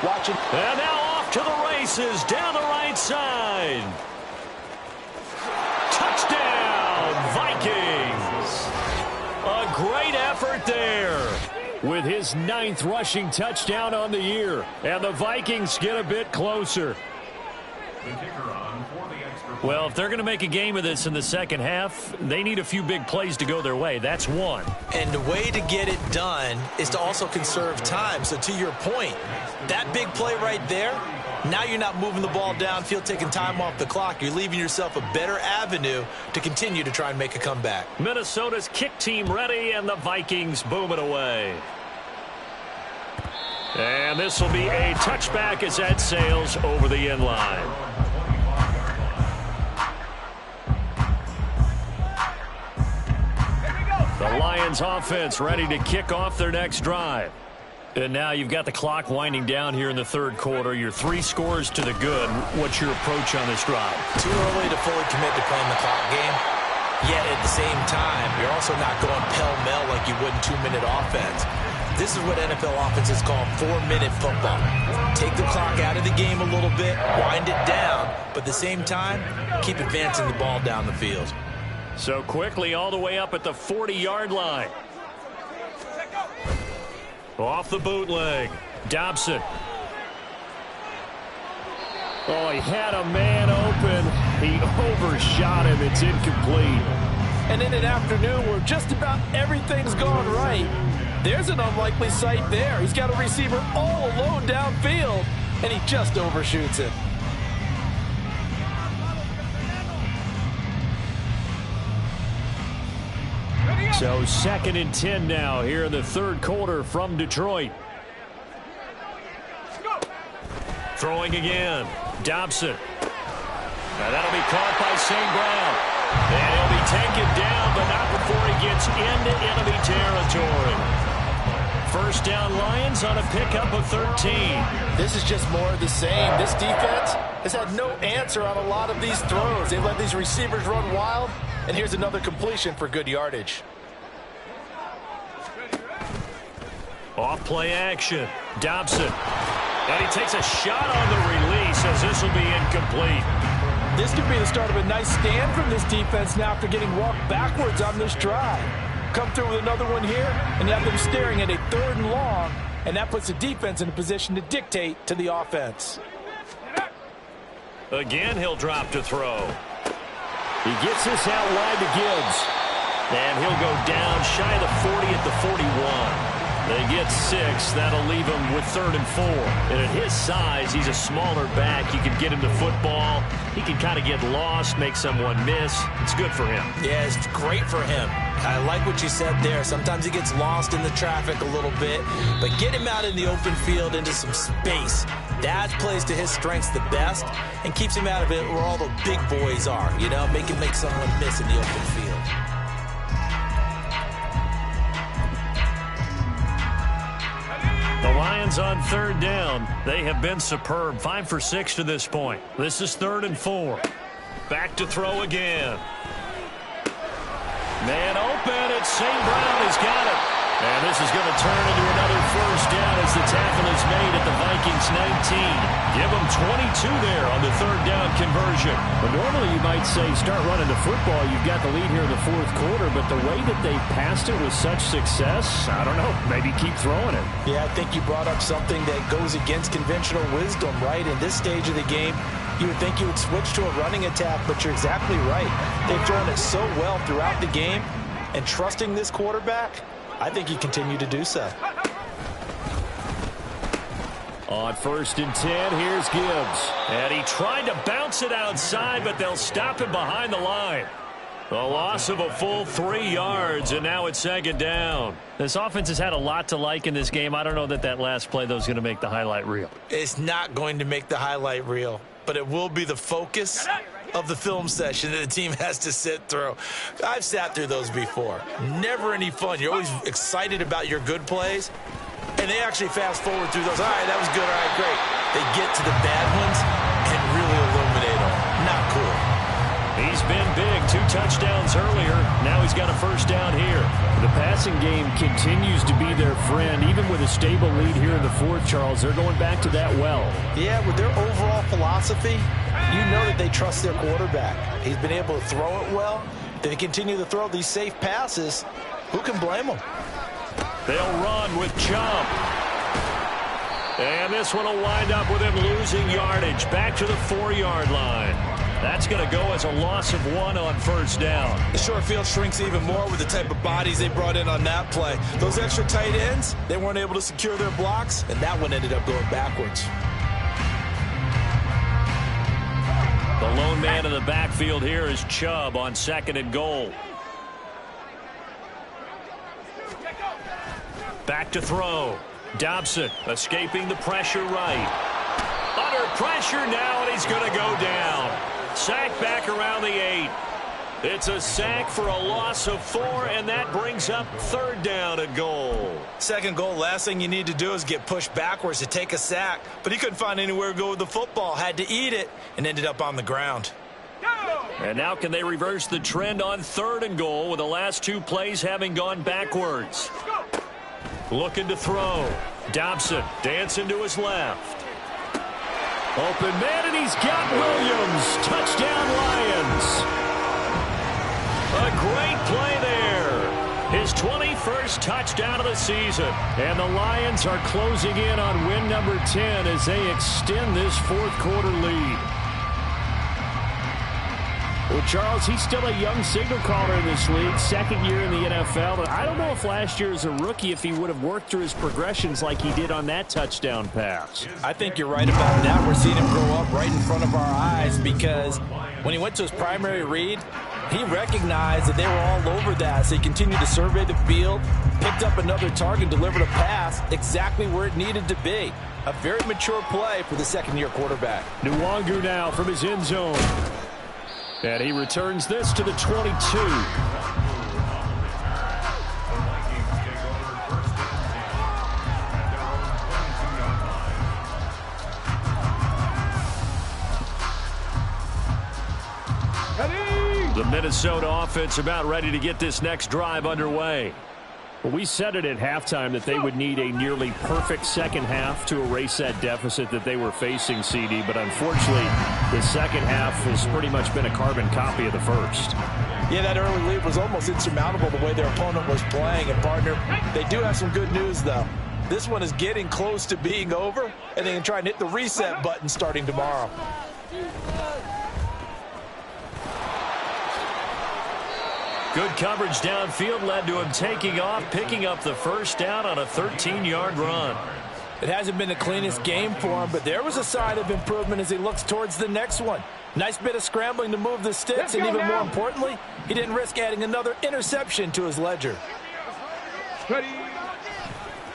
watching. And now off to the races down the right side. Touchdown, Vikings. A great effort there with his 9th rushing touchdown on the year. And the Vikings get a bit closer. Well, if they're going to make a game of this in the second half, they need a few big plays to go their way. That's one. And the way to get it done is to also conserve time. So to your point, that big play right there, now you're not moving the ball downfield, taking time off the clock. You're leaving yourself a better avenue to continue to try and make a comeback. Minnesota's kick team ready, and the Vikings boom it away. And this will be a touchback as that sails over the end line. The Lions offense ready to kick off their next drive. And now you've got the clock winding down here in the 3rd quarter. You're 3 scores to the good. What's your approach on this drive? Too early to fully commit to playing the clock game. Yet at the same time, you're also not going pell-mell like you would in 2-minute offense. This is what NFL offenses call 4-minute football. Take the clock out of the game a little bit, wind it down, but at the same time, keep advancing the ball down the field. So quickly all the way up at the 40-yard line. Off the bootleg. Dobson. Oh, he had a man open. He overshot him. It's incomplete. And in an afternoon where just about everything's gone right, there's an unlikely sight there. He's got a receiver all alone downfield, and he just overshoots it. So 2nd and 10 now here in the 3rd quarter from Detroit. Throwing again. Dobson. Now that'll be caught by St. Brown. And he'll be taken down, but not before he gets into enemy territory. 1st down Lions on a pickup of 13. This is just more of the same. This defense has had no answer on a lot of these throws. They've let these receivers run wild, and here's another completion for good yardage. Off play action. Dobson. And he takes a shot on the release as this will be incomplete. This could be the start of a nice stand from this defense now after getting walked backwards on this drive. Come through with another one here, and you have them staring at a 3rd and long, and that puts the defense in a position to dictate to the offense. Again, he'll drop to throw. He gets this out wide to Gibbs. And he'll go down shy of the 40 at the 41. They get 6. That'll leave him with 3rd and 4. And at his size, he's a smaller back. You can get him to football. He can kind of get lost, make someone miss. It's good for him. Yeah, it's great for him. I like what you said there. Sometimes he gets lost in the traffic a little bit. But get him out in the open field into some space. That plays to his strengths the best and keeps him out of it where all the big boys are. You know, make someone miss in the open field. The Lions on 3rd down. They have been superb. 5 for 6 to this point. This is 3rd and 4. Back to throw again. Man open. It's St. Brown. He's got it. And this is going to turn into another 1st down as the tackle is made at the Vikings 19. Give them 22 there on the 3rd down conversion. But normally you might say start running the football. You've got the lead here in the 4th quarter, but the way that they passed it with such success, I don't know, maybe keep throwing it. Yeah, I think you brought up something that goes against conventional wisdom, right? In this stage of the game, you would think you would switch to a running attack, but you're exactly right. They've thrown it so well throughout the game, and trusting this quarterback, I think you continue to do so. On 1st and 10, here's Gibbs. And he tried to bounce it outside, but they'll stop him behind the line. A loss of a full 3 yards, and now it's 2nd down. This offense has had a lot to like in this game. I don't know that last play, though, is going to make the highlight reel. It's not going to make the highlight reel, but it will be the focus of the film session that the team has to sit through. I've sat through those before. Never any fun. You're always excited about your good plays, and they actually fast forward through those. All right, that was good. All right, great. They get to the bad ones and really illuminate them. Not cool. He's been big. 2 touchdowns earlier. Now he's got a 1st down here. The passing game continues to be their friend. Even with a stable lead here in the 4th, Charles, they're going back to that well. Yeah, with their overall philosophy, you know that they trust their quarterback. He's been able to throw it well. They continue to throw these safe passes. Who can blame them? They'll run with Chubb. And this one will wind up with him losing yardage. Back to the 4-yard line. That's going to go as a loss of 1 on 1st down. The short field shrinks even more with the type of bodies they brought in on that play. Those extra tight ends, they weren't able to secure their blocks, and that one ended up going backwards. The lone man in the backfield here is Chubb on 2nd and goal. Back to throw. Dobson escaping the pressure right. Under pressure now, and he's going to go down. Sack back around the 8. It's a sack for a loss of 4, and that brings up 3rd down and goal. 2nd goal, last thing you need to do is get pushed backwards to take a sack. But he couldn't find anywhere to go with the football, had to eat it, and ended up on the ground. And now can they reverse the trend on 3rd and goal with the last 2 plays having gone backwards? Looking to throw. Dobson dancing to his left. Open man, and he's got Williams. Touchdown, Lions. A great play there. His 21st touchdown of the season. And the Lions are closing in on win number 10 as they extend this 4th quarter lead. Well, Charles, he's still a young signal caller in this league, 2nd year in the NFL. I don't know if last year as a rookie, if he would have worked through his progressions like he did on that touchdown pass. I think you're right about that. We're seeing him grow up right in front of our eyes because when he went to his primary read, he recognized that they were all over that. So he continued to survey the field, picked up another target, delivered a pass exactly where it needed to be. A very mature play for the 2nd-year quarterback. Nwangu now from his end zone. And he returns this to the 22. The Minnesota offense about ready to get this next drive underway. We said it at halftime that they would need a nearly perfect second half to erase that deficit that they were facing, CD. But unfortunately, the second half has pretty much been a carbon copy of the first. Yeah, that early lead was almost insurmountable the way their opponent was playing. And, partner, they do have some good news, though. This one is getting close to being over, and they can try and hit the reset button starting tomorrow. Good coverage downfield led to him taking off, picking up the first down on a 13-yard run. It hasn't been the cleanest game for him, but there was a sign of improvement as he looks towards the next one. Nice bit of scrambling to move the sticks, and even more importantly, he didn't risk adding another interception to his ledger.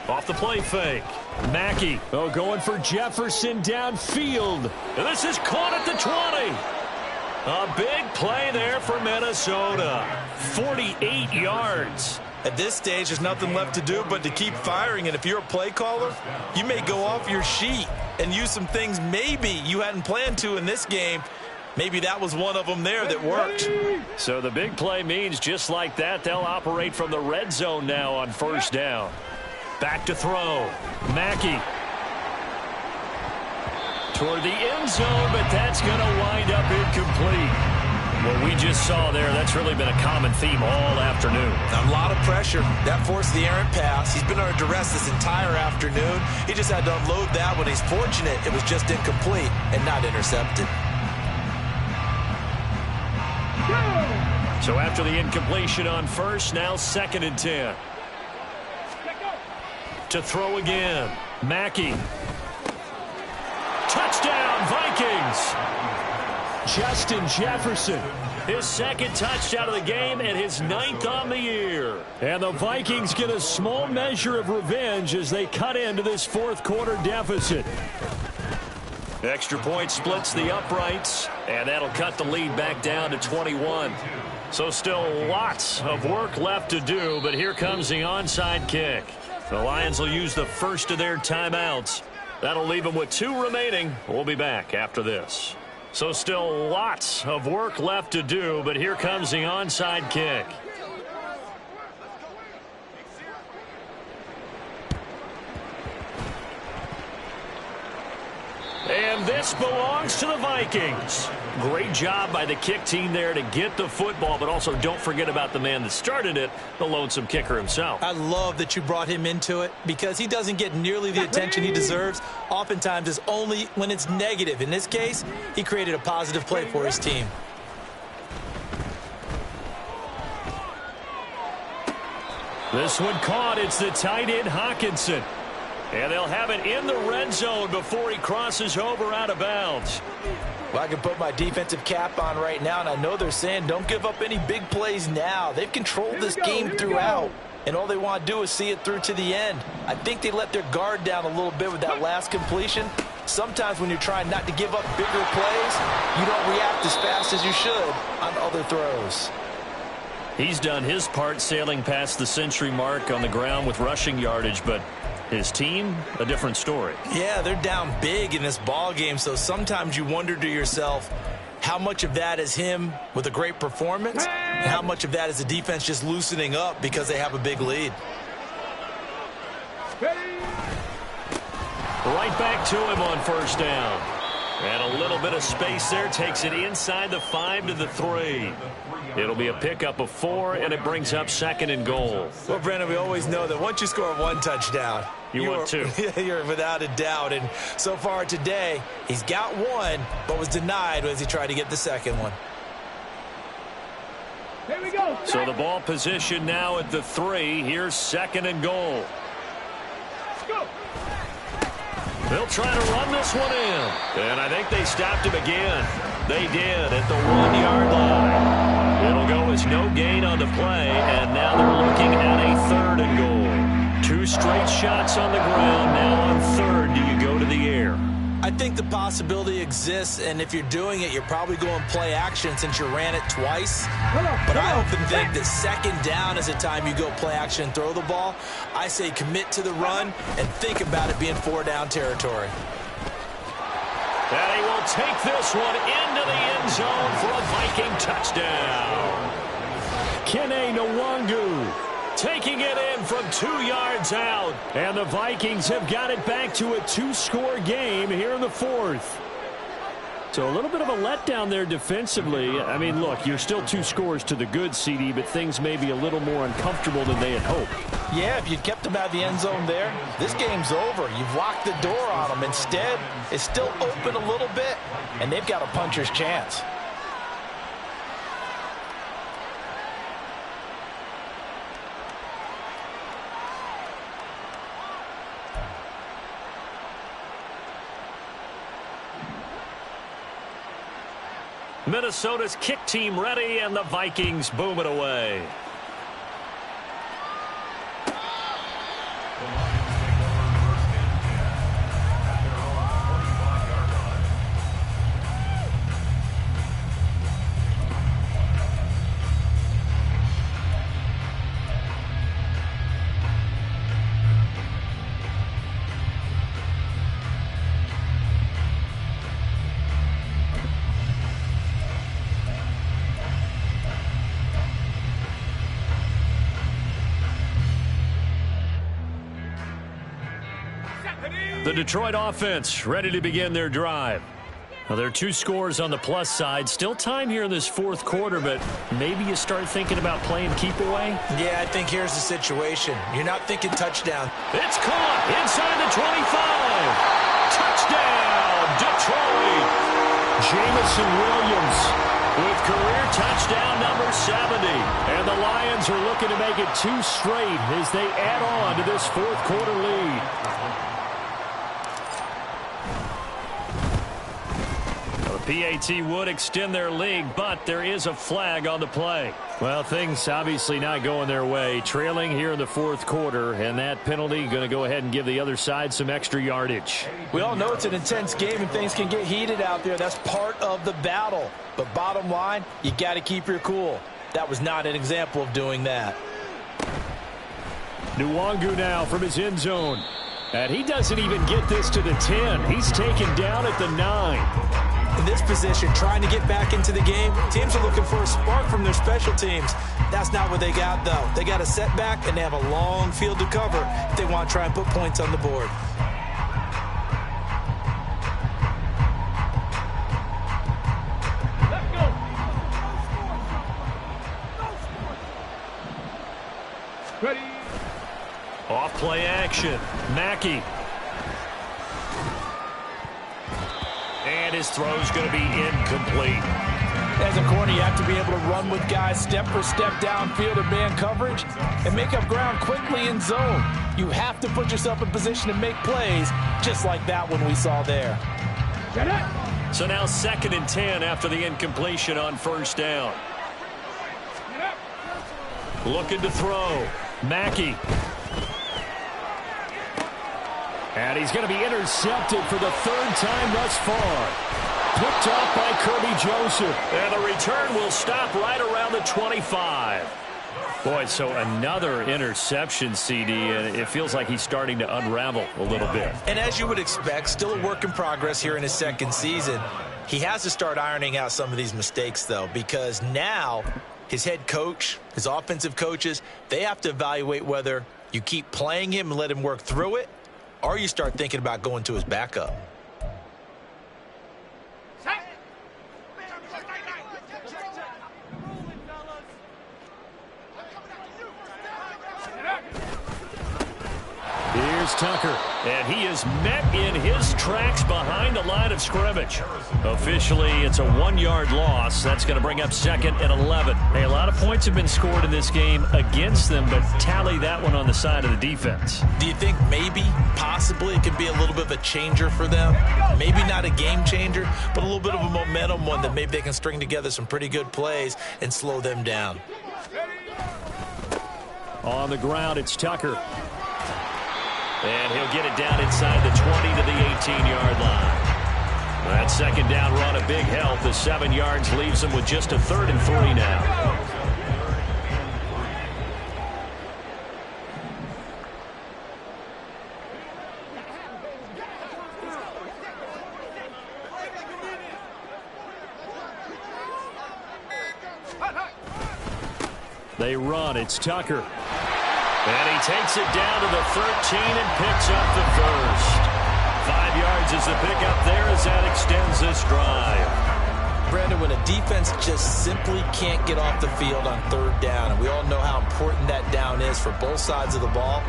Off the play fake. Mackey going for Jefferson downfield. And this is caught at the 20. A big play there for Minnesota. 48 yards. At this stage, there's nothing left to do but to keep firing. And if you're a play caller, you may go off your sheet and use some things maybe you hadn't planned to in this game. Maybe that was one of them there that worked. So the big play means just like that, they'll operate from the red zone now on first down. Back to throw. Mackey. Toward the end zone, but that's going to wind up incomplete. What we just saw there, that's really been a common theme all afternoon. A lot of pressure. That forced the errant pass. He's been under duress this entire afternoon. He just had to unload that one. He's fortunate it was just incomplete and not intercepted. So after the incompletion on first, now 2nd and 10. To throw again. Mackey. Touchdown, Vikings! Justin Jefferson, his 2nd touchdown of the game and his 9th on the year. And the Vikings get a small measure of revenge as they cut into this 4th quarter deficit. Extra point splits the uprights, and that'll cut the lead back down to 21. So still lots of work left to do, but here comes the onside kick. The Lions will use the first of their timeouts. That'll leave them with 2 remaining. We'll be back after this. So still lots of work left to do, but here comes the onside kick. And this belongs to the Vikings. Great job by the kick team there to get the football, but also don't forget about the man that started it, the lonesome kicker himself. I love that you brought him into it because he doesn't get nearly the attention he deserves. Oftentimes it's only when it's negative. In this case, he created a positive play for his team. This one caught. It's the tight end Hawkinson. And they'll have it in the red zone before he crosses over out of bounds. Well, I can put my defensive cap on right now, and I know they're saying don't give up any big plays now. They've controlled this game throughout, and all they want to do is see it through to the end. I think they let their guard down a little bit with that last completion. Sometimes when you're trying not to give up bigger plays, you don't react as fast as you should on other throws. He's done his part sailing past the century mark on the ground with rushing yardage, but his team, a different story. Yeah, they're down big in this ball game, so sometimes you wonder to yourself how much of that is him with a great performance and how much of that is the defense just loosening up because they have a big lead. Right back to him on first down. And a little bit of space there takes it inside the 5 to the 3. It'll be a pickup of 4, and it brings up 2nd and goal. Well, Brandon, we always know that once you score 1 touchdown, you want 2. You're without a doubt. And so far today, he's got 1, but was denied as he tried to get the 2nd one. Here we go. So the ball position now at the 3. Here's 2nd and goal. Let's go. They'll try to run this one in. And I think they stopped him again. They did at the 1-yard line. It'll go as no gain on the play, and now they're looking at a 3rd and goal. 2 straight shots on the ground. Now on 3rd, do you go to the air? I think the possibility exists, and if you're doing it, you're probably going play action since you ran it twice. But I often think that 2nd down is the time you go play action and throw the ball. I say commit to the run and think about it being 4-down territory. And he will take this one into the end zone for a Viking touchdown. Kene Nwangu taking it in from 2 yards out. And the Vikings have got it back to a 2-score game here in the fourth. So a little bit of a letdown there defensively. I mean, look, you're still 2 scores to the good, CD, but things may be a little more uncomfortable than they had hoped. Yeah, if you'd kept them out of the end zone there, this game's over. You've locked the door on them. Instead, it's still open a little bit, and they've got a puncher's chance. Minnesota's kick team ready, and the Vikings boom it away. The Detroit offense ready to begin their drive. Well, there are 2 scores on the plus side. Still time here in this fourth quarter, but maybe you start thinking about playing keep away? Yeah, I think here's the situation. You're not thinking touchdown. It's caught inside the 25. Touchdown, Detroit. Jamison Williams with career touchdown number 70. And the Lions are looking to make it 2 straight as they add on to this fourth quarter lead. PAT would extend their lead, but there is a flag on the play. Well, things obviously not going their way. Trailing here in the fourth quarter, and that penalty going to go ahead and give the other side some extra yardage. We all know it's an intense game and things can get heated out there. That's part of the battle. But bottom line, you got to keep your cool. That was not an example of doing that. Nwangu now from his end zone. And he doesn't even get this to the 10. He's taken down at the 9. In this position, trying to get back into the game, teams are looking for a spark from their special teams. That's not what they got, though. They got a setback, and they have a long field to cover if they want to try and put points on the board. Let's go. Ready. Off play action. Mackey. And his throw's going to be incomplete. As a corner, you have to be able to run with guys step for step downfield or man coverage and make up ground quickly in zone. You have to put yourself in position to make plays just like that one we saw there. So now 2nd and 10 after the incompletion on first down. Looking to throw. Mackey. And he's going to be intercepted for the 3rd time thus far. Picked off by Kirby Joseph. And the return will stop right around the 25. Boy, so another interception, CD, and it feels like he's starting to unravel a little bit. And as you would expect, still a work in progress here in his 2nd season. He has to start ironing out some of these mistakes, though, because now his head coach, his offensive coaches, they have to evaluate whether you keep playing him and let him work through it, or you start thinking about going to his backup. Here's Tucker, and he is met in his tracks behind the line of scrimmage. Officially, it's a 1-yard loss. That's going to bring up 2nd and 11. Hey, a lot of points have been scored in this game against them, but tally that one on the side of the defense. Do you think maybe, possibly, it could be a little bit of a changer for them? Maybe not a game changer, but a little bit of a momentum one that maybe they can string together some pretty good plays and slow them down. On the ground, it's Tucker. And he'll get it down inside the 20 to the 18-yard line. That 2nd down run, a big help. The 7 yards leaves him with just a 3rd and 3 now. They run. It's Tucker. And he takes it down to the 13 and picks up the first. 5 yards is the pickup there as that extends this drive. Brandon, when a defense just simply can't get off the field on third down, and we all know how important that down is for both sides of the ball,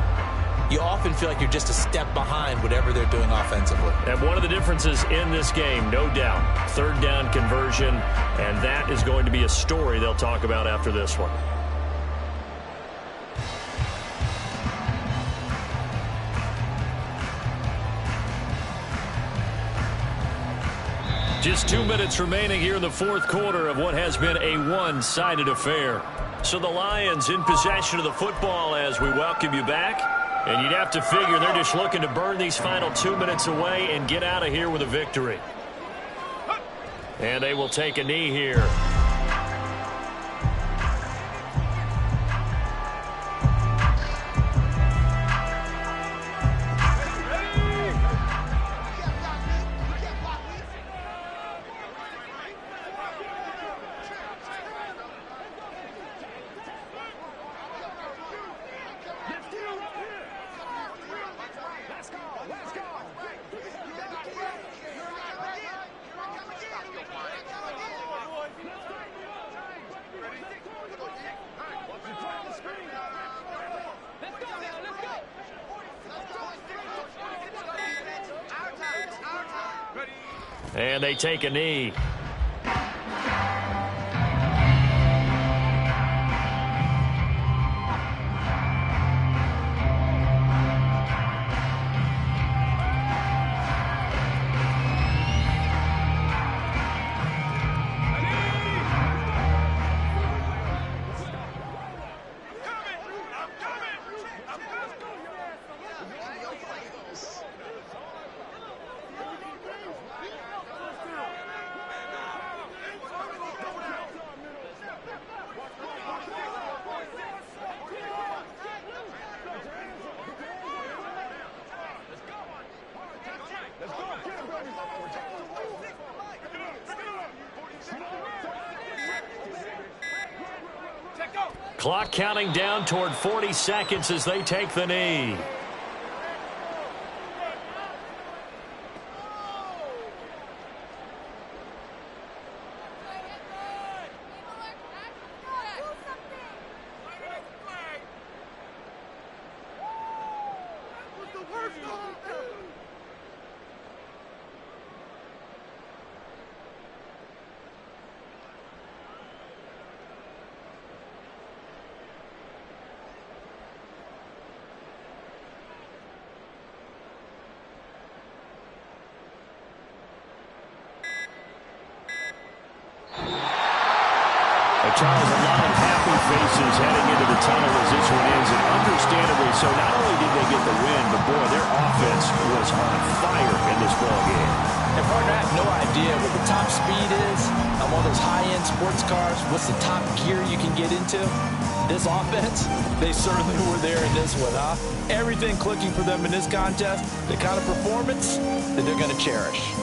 you often feel like you're just a step behind whatever they're doing offensively. And one of the differences in this game, no doubt, third down conversion, and that is going to be a story they'll talk about after this one. Just 2 minutes remaining here in the fourth quarter of what has been a one-sided affair. So the Lions in possession of the football as we welcome you back. And you'd have to figure they're just looking to burn these final 2 minutes away and get out of here with a victory. And they will take a knee here. And they take a knee. Clock counting down toward 40 seconds as they take the knee. Charles, a lot of happy faces heading into the tunnel as this one ends, and understandably so. Not only did they get the win, but boy, their offense was on fire in this ballgame. And partner, I have no idea what the top speed is on one of those high-end sports cars. What's the top gear you can get into? This offense, they certainly were there in this one, huh? Everything clicking for them in this contest, the kind of performance that they're going to cherish.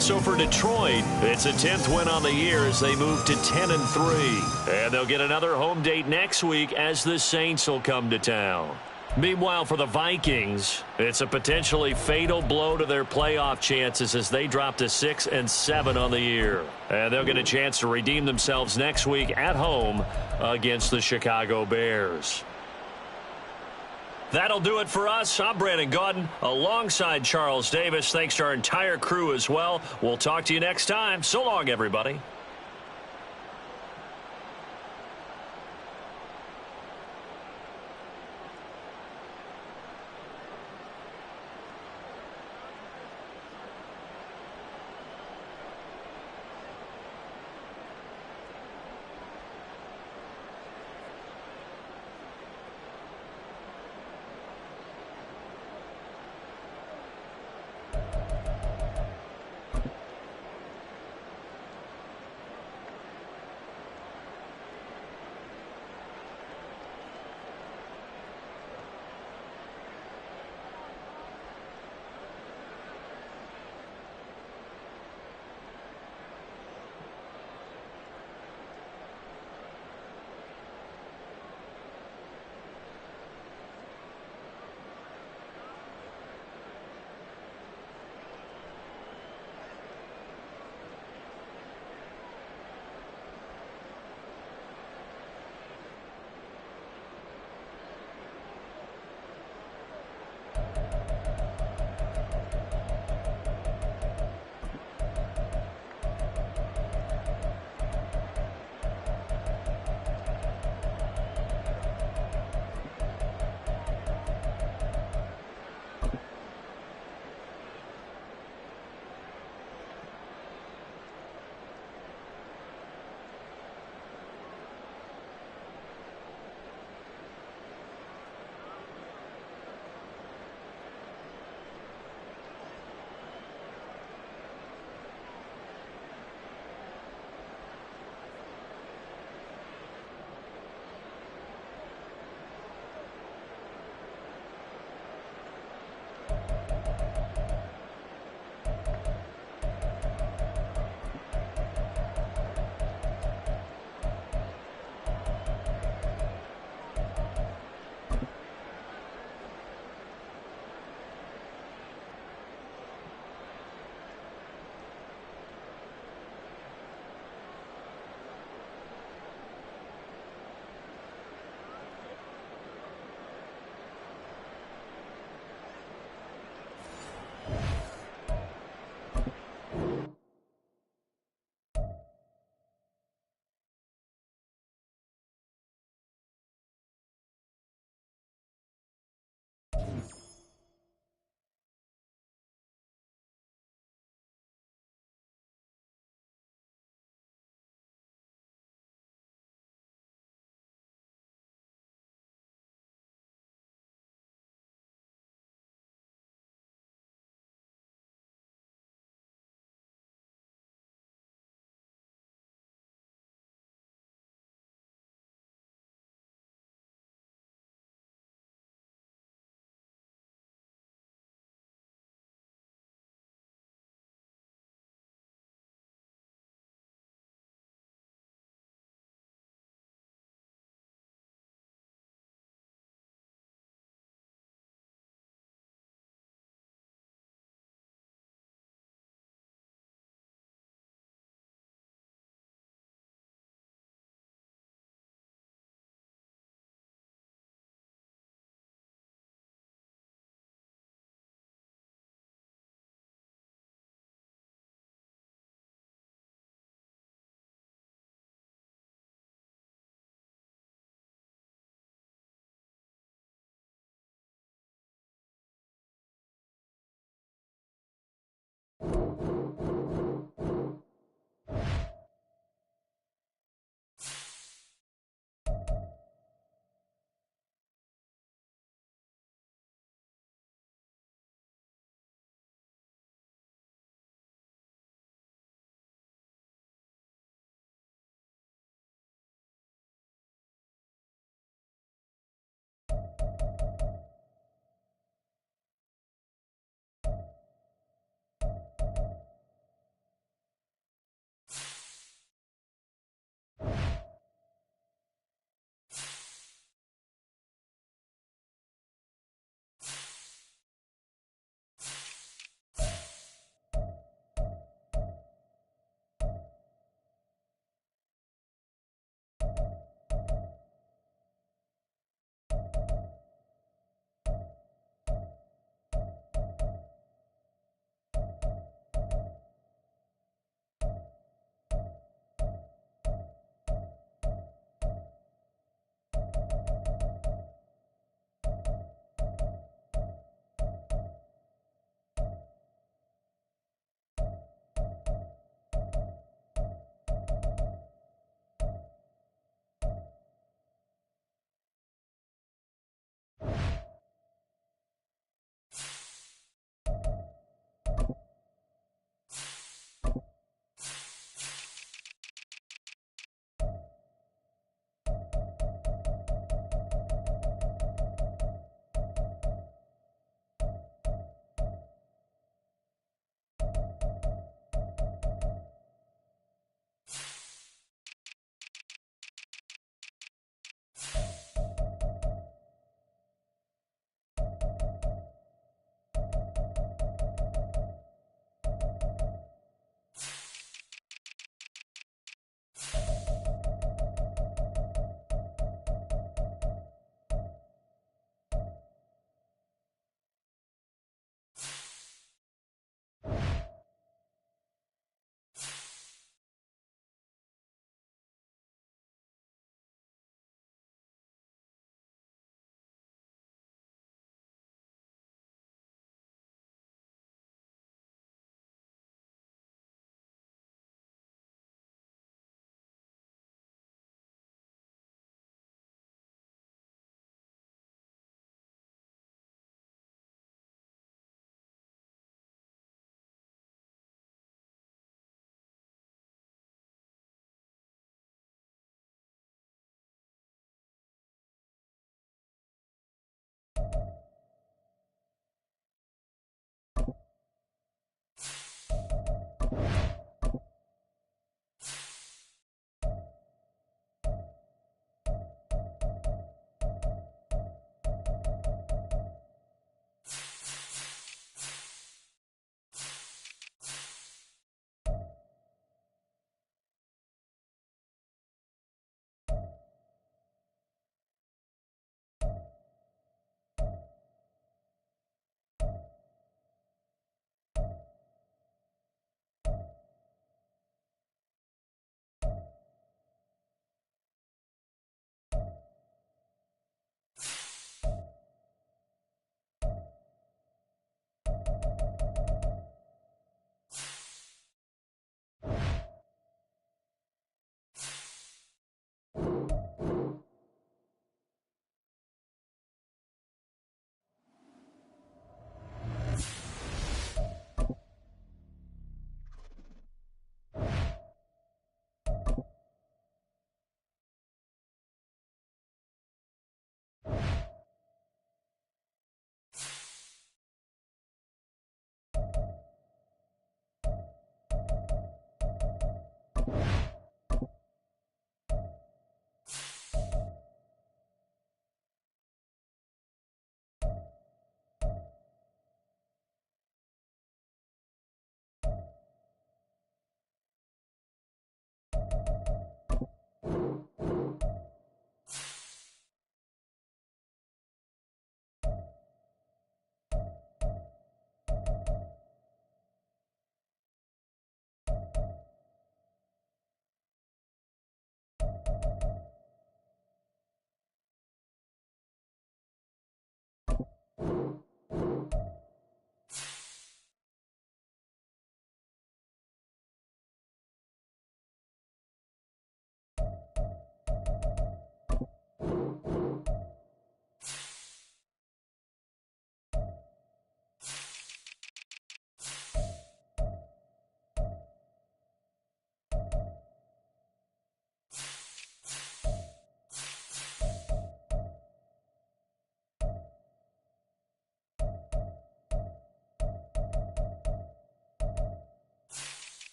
So for Detroit, it's a 10th win on the year as they move to 10-3. And they'll get another home date next week as the Saints will come to town. Meanwhile, for the Vikings, it's a potentially fatal blow to their playoff chances as they drop to 6-7 on the year. And they'll get a chance to redeem themselves next week at home against the Chicago Bears. That'll do it for us. I'm Brandon Gaudin alongside Charles Davis. Thanks to our entire crew as well. We'll talk to you next time. So long, everybody.